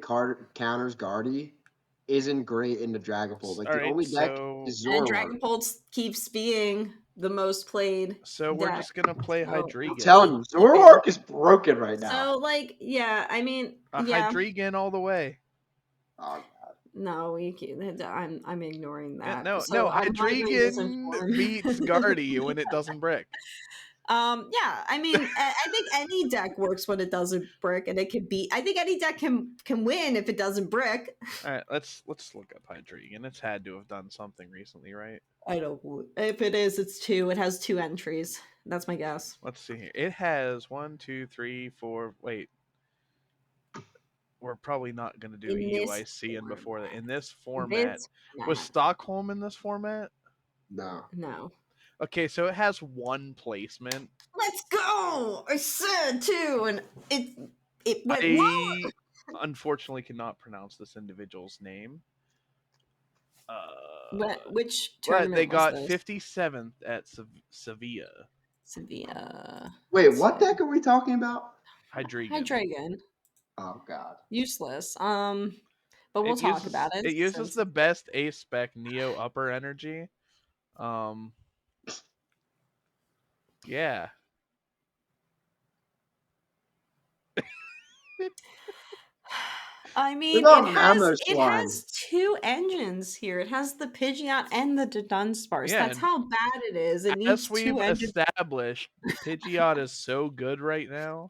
counters Guardy isn't great in the Dragapult. Like the only deck is Zoroark. And Dragapult keeps being the most played. So we're just gonna play Hydreigon. I'm telling you, Zoroark is broken right now. So I mean, Hydreigon all the way. Oh, No, we can't. I'm ignoring Yeah, that. no, So hydrating is Hydreigon informed. beats Guardy when it doesn't brick. Yeah, I mean, I think any deck works when it doesn't brick, and it can beat. I think any deck can win if it doesn't brick. All right, let's look up Hydreigon. It's had to have done something recently, right? I don't. If it is, it's 2. It has 2 entries. That's my guess. Let's see here. It has 1, 2, 3, 4. Wait, we're probably not going to do In this EUIC and before that. In this format, This was Stockholm in this format? no. No. Okay, so it has 1 placement. Let's go! I said 2, and it went lower. I unfortunately cannot pronounce this individual's name. Which But tournament they got was this? 57th at Sevilla. Sevilla. Wait, what deck are we talking about? Hydreigon. Hydreigon. Oh God. Useless. But we'll talk about it. It uses since- the best ace spec Neo upper energy. Yeah. I mean, about it has 2 engines here. It has the Pidgeot and the Dunsparce. Yeah, That's how bad it is. It needs as we've 2 engines. established, Pidgeot is so good right now.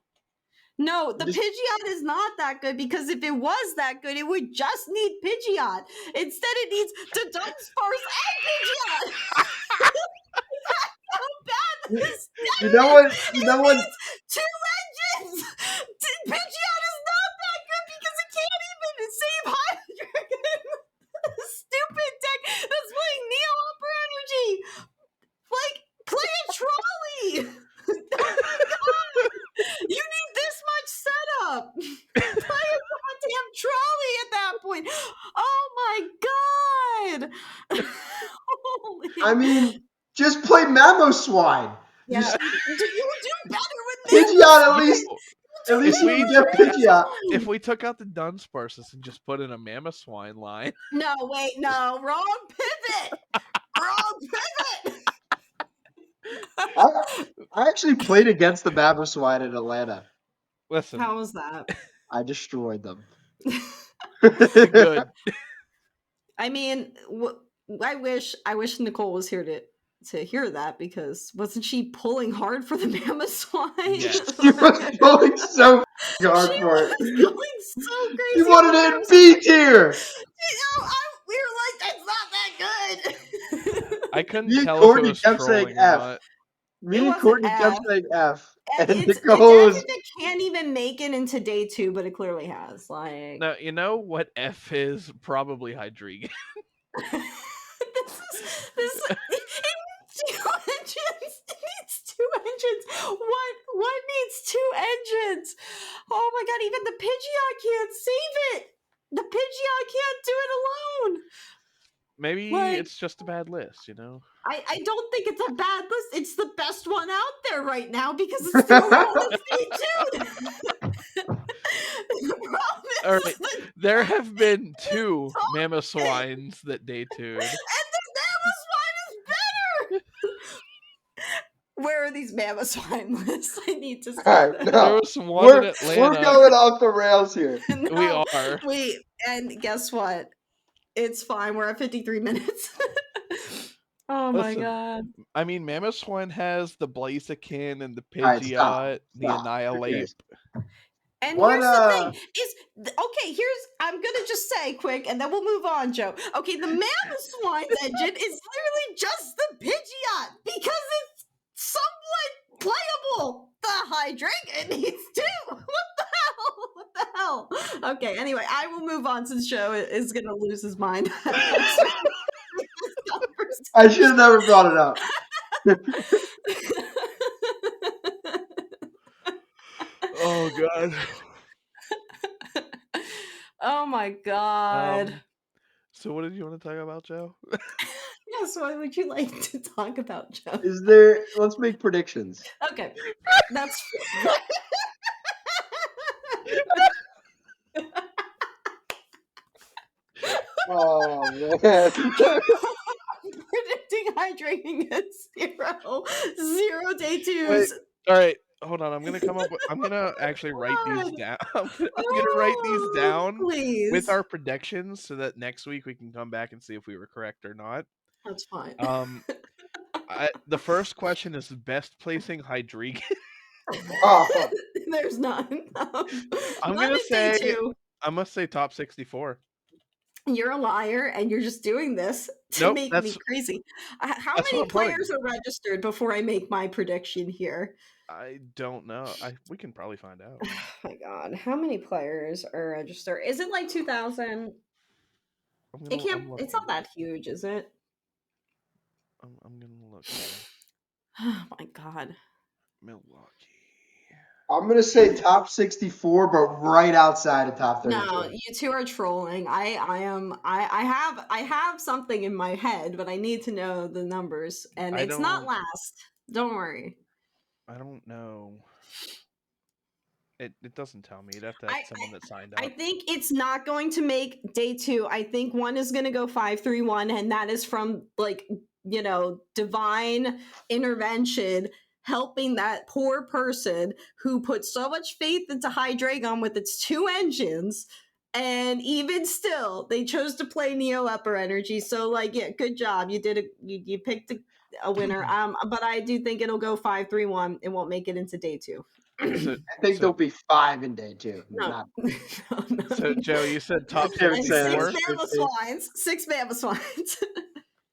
No, the Pidgeot is not that good, because if it was that good, it would just need Pidgeot. Instead, it needs the Dunsparce and Pidgeot. That's how bad this You know what? You know what? needs 2 engines. Pidgeot is not that good because it can't even save Hydreigon. Stupid deck that's playing Neo Upper Energy. Like, play a trolley. Oh my God. You need this much setup. Play a goddamn trolley at that point. Oh my God. Holy. I mean, just play Mamoswine. Yeah. You do better with Pidgeot this. at least If you we- can get Pidgeot. If we took out the Dunsparces and just put in a Mamoswine line. No, wait, no. Wrong pivot. Wrong pivot. I actually played against the Mamoswine in Atlanta. Listen, How was that? I destroyed them. good. I mean, I wish Nicole was here to hear that, because wasn't she pulling hard for the Mamoswine? Yes. She was going so hard She for was it. going so crazy. She wanted it in B tier. We were like, that's not that good. I couldn't Me and tell Courtney if it was kept saying trolling or F. not. Me It and wasn't Courtney kept F. saying F. And It's Nicole was. that can't even make it into day 2, but it clearly has. Like, No, you know what F is? Probably Hydreigon. this it needs 2 engines. It needs 2 engines. What needs 2 engines? Oh my God! Even the Pidgeot can't save it. The Pidgeot can't do it alone. Maybe Like- it's just a bad list, you know? I don't think it's a bad list. It's the best one out there right now, because it's the only one that's being tuned. The problem is All right. that- There have been 2 Mamoswines that day 2'd. and this Mamoswine is better. Where are these Mamoswine lists? I need to see Alright, them. no. There was one in We're Atlanta. going off the rails here. We No, are. Wait, and guess what? It's fine. We're at 53 minutes. Oh my Listen, God. I mean, Mamoswine has the Blaziken and the Alright, stop. Pidgeot, the Stop. Annihilate. And What, here's the thing is, okay, I'm gonna just say quick, and then we'll move on, Joe. Okay, the Mamoswine's engine is literally just the Pidgeot, because it's somewhat playable. The Hydreigon needs 2. What the hell? Okay, anyway, I will move on, since Joe is gonna lose his mind. I should have never brought it up. Oh, God. Oh my God. So what did you want to talk about, Joe? Yes, what would you like to talk about, Joe? Let's make predictions. Okay, that's Oh man. predicting hydrating at 0 day 2s. Wait. All right. hold on. I'm gonna actually write these God. down. I'm gonna write these down with Please. our predictions so that next week we can come back and see if we were correct or not. That's fine. The first question is best placing Hydreigon. Oh, There's none. I'm Let gonna me say say too. I must say top 64. You're a liar, and you're just doing this to Nope, make me crazy. How that's what many I'm putting. players are registered before I make my prediction here? I don't know. We can probably find out. Oh my god, how many players are registered? Is it like 2,000? It can't. I'm It's looking. not that huge, is it? I'm gonna look here. Oh my god. Milwaukee. I'm gonna say top 64, but right outside of top 32. No, you two are trolling. I have something in my head, but I need to know the numbers, and I it's not don't last. Don't worry. I don't know. It doesn't tell me. You'd have to I ask someone that signed I up. think it's not going to make day 2. I think one is going to go 5-3-1, and that is from like divine intervention, helping that poor person who put so much faith into Hydreigon with its 2 engines, and even still they chose to play Neo Upper Energy. So like, yeah, good job. You did you picked a winner. But I do think it'll go 5-3-1. It won't make it into day 2. So I think so there'll be 5 in day 2. No. Not so Joe, you said top Terry And 6 Sanders. 64? Bama Swines. 6 Bama Swines.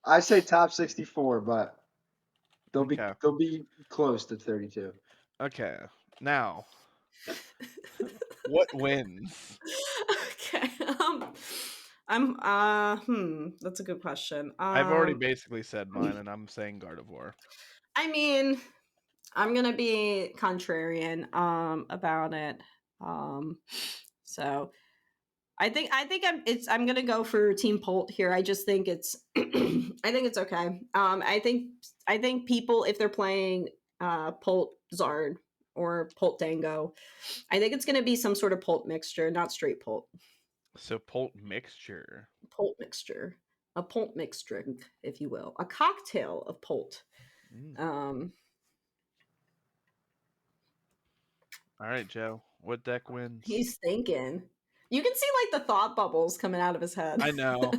I say top 64, but they'll Okay. be close to 32. Okay. Now, what wins? Okay. That's a good question. I've already basically said mine, and I'm saying Gardevoir. I mean, I'm gonna be contrarian about it. So I'm gonna go for Team Polt here. I just think it's I think it's okay. I think people, if they're playing Polt Zard or Polt Dango, I think it's gonna be some sort of Polt mixture, not straight Polt. So Polt mixture. Polt mixture. A Polt mixed drink, if you will. A cocktail of Polt. All right, Joe. What deck wins? He's thinking. You can see like the thought bubbles coming out of his head. I know.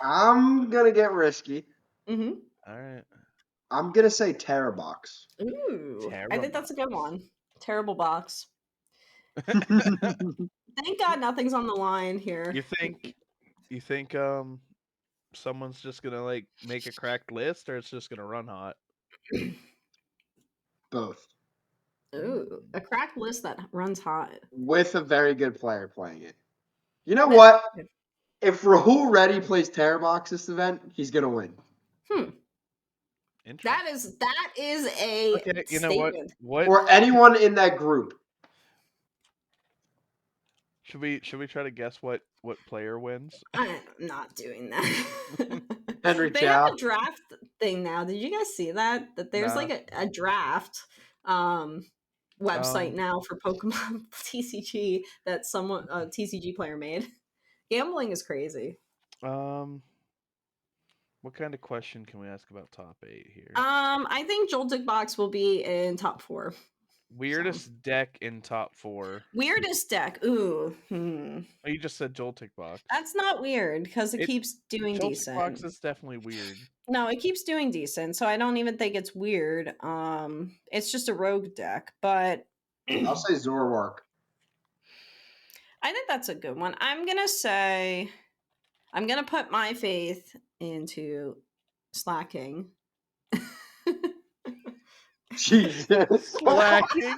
I'm gonna get risky. Mm-hmm. All right. I'm gonna say Terrabox. Ooh, I think that's a good one. Terrible box. Thank God nothing's on the line here. You think someone's just gonna like make a cracked list, or it's just gonna run hot? Both. Ooh, a cracked list that runs hot. With a very good player playing it. You know what? If Rahul Reddy plays Terrabox this event, he's gonna win. That is a Okay, you know statement. what? Or anyone in that group. Should we try to guess what player wins? I'm not doing that. Henry They Chow. have a draft thing now. Did you guys see that? That there's Nah. like a draft website now for Pokemon TCG that someone a TCG player made. Gambling is crazy. What kind of question can we ask about top 8 here? I think Joltik Box will be in top 4. Weirdest deck in top 4. Weirdest deck. Ooh. Oh, you just said Joltik Box. That's not weird because it keeps doing Joltik decent. Box is definitely weird. No, it keeps doing decent, so I don't even think it's weird. It's just a rogue deck, but I'll say Zoroark. I think that's a good one. I'm gonna put my faith into Slacking. Jesus. Slacking.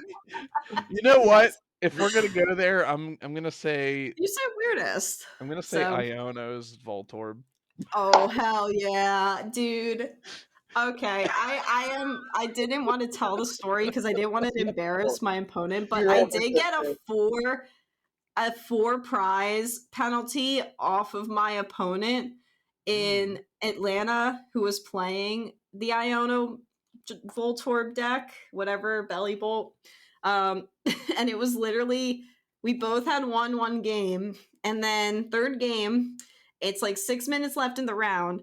You know what? If we're gonna go there, I'm gonna say You said weirdest. I'm gonna say So- Iono's Voltorb. Oh hell yeah, dude. Okay, I didn't want to tell the story because I didn't want to embarrass my opponent, but I did get a 4 prize penalty off of my opponent in Atlanta who was playing the Iono Voltorb deck, whatever, Belly Bolt. And it was literally, we both had won one game, and then third game, it's like 6 minutes left in the round.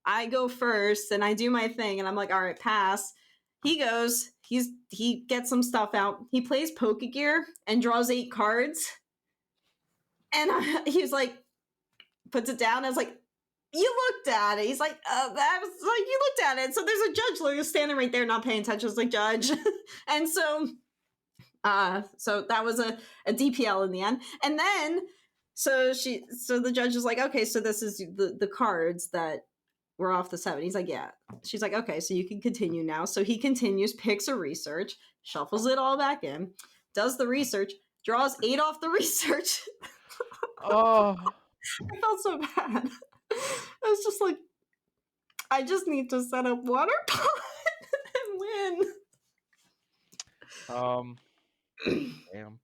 I go first and I do my thing and I'm like, all right, pass. he gets some stuff out. He plays Pokegear and draws 8 cards. And he was like, puts it down. I was like, you looked at it. He's like, that was like, you looked at it. So there's a judge like standing right there, not paying attention. I was like, judge. And so that was a DPL in the end. And then so the judge was like, okay, so this is the cards that were off the 7. He's like, yeah. She's like, okay, so you can continue now. So he continues, picks a research, shuffles it all back in, does the research, draws 8 off the research. Oh, I felt so bad. I was just like, I just need to set up water pot and win. damn.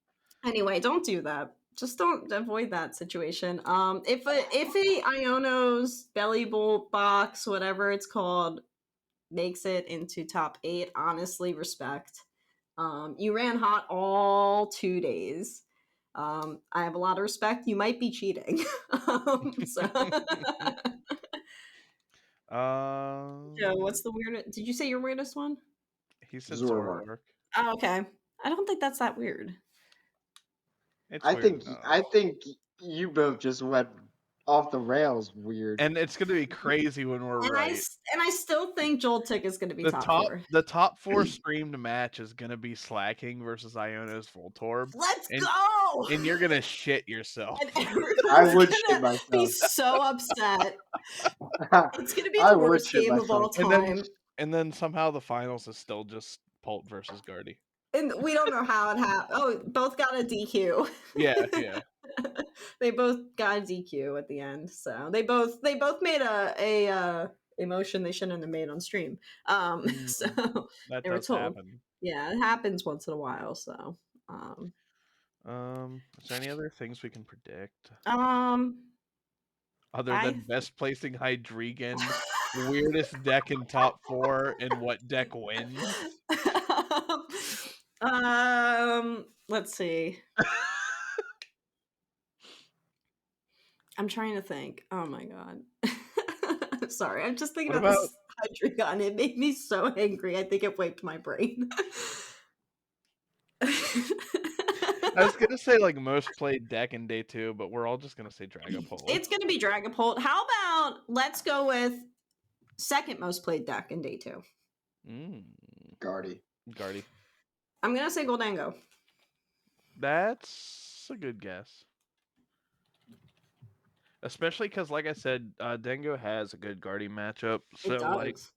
Anyway, don't do that. Just don't avoid that situation. If a Iono's belly bolt box, whatever it's called, makes it into top 8, honestly, respect. You ran hot all 2 days. I have a lot of respect. You might be cheating. Joe, what's the weirdest? Did you say your weirdest one? He said Zoroark. Zoroark. Oh, okay. I don't think that's that weird. It's I weird think you both just went off the rails weird. and it's gonna be crazy when we're right. I still think Joltik is going to be top 4. The top 4 streamed match is gonna be Slacking versus Iono's Voltorb. Let's go! And you're gonna shit yourself. I would shit myself. Be so upset. It's going to be the worst game of all time. And then somehow the finals is still just Pult versus Guardy. And we don't know how it happened. Oh, both got a DQ. Yeah. They both got a DQ at the end. So they both made a emotion they shouldn't have made on stream. So that they were does told. happen. Yeah, it happens once in a while. So is there any other things we can predict? Other than best placing Hydreigon, weirdest deck in top 4, and what deck wins? Let's see. I'm trying to think. Oh my god. Sorry, I'm just thinking about this Hydreigon. It made me so angry. I think it wiped my brain. I was gonna say like most played deck in day 2, but we're all just gonna say Dragapult. It's gonna be Dragapult. How about let's go with second most played deck in day 2? Guardy. I'm gonna say Goldango. That's a good guess. Especially because, like I said, Dengo has a good Guardy matchup. So it does.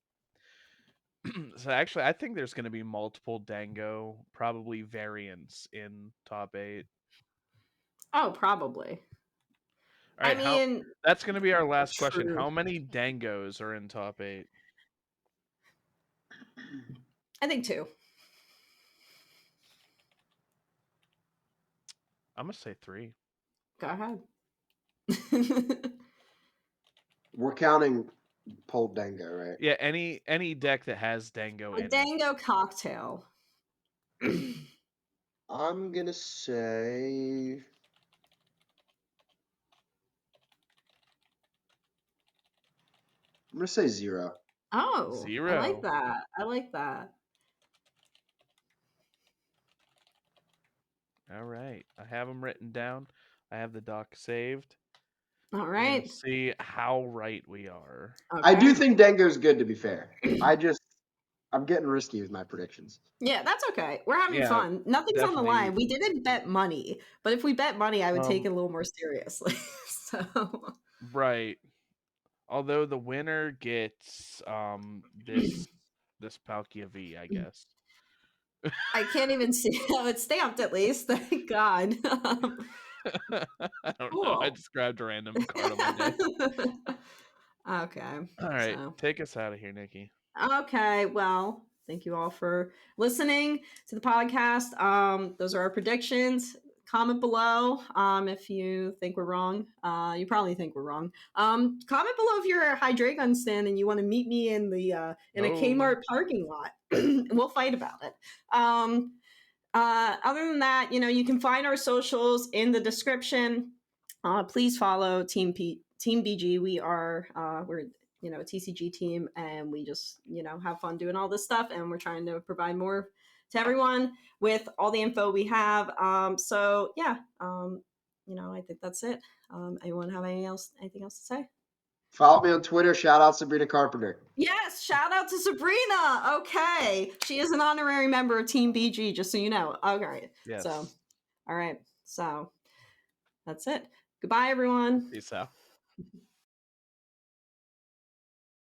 So actually, I think there's going to be multiple Dango, probably variants in top 8. Oh, probably. All right, I mean, that's going to be our last question. How many Dangos are in top 8? I think 2. I'm going to say 3. Go ahead. We're counting Pult Dango, right? Yeah, any deck that has Dango in it. Dango cocktail. I'm gonna say I'm gonna say 0. Oh, 0. I like that. All right, I have them written down. I have the doc saved. All right. Let's see how right we are. Okay. I do think Dango's good, to be fair. I'm getting risky with my predictions. Yeah, that's okay. We're having fun. Nothing's on the line. We didn't bet money, but if we bet money, I would take it a little more seriously. So right. Although the winner gets this Palkia V, I guess. I can't even see how it's stamped. At least, thank God. I don't know. I just grabbed a random card on my desk. Okay. All right, take us out of here, Nikki. Okay, well, thank you all for listening to the podcast. Those are our predictions. Comment below if you think we're wrong. You probably think we're wrong. Comment below if you're a Hydreigon stand and you want to meet me in the in a Kmart parking lot. We'll fight about it. Other than that, you can find our socials in the description. Please follow Team BG. We are we're you know, a TCG team, and we just, you know, have fun doing all this stuff, and we're trying to provide more to everyone with all the info we have. So yeah, you know, I think that's it. Anyone have anything else to say? Follow me on Twitter. Shout out Sabrina Carpenter. Yes, shout out to Sabrina. Okay, she is an honorary member of Team BG, just so you know. Okay, Yes. So, all right, so that's it. Goodbye, everyone. Peace out.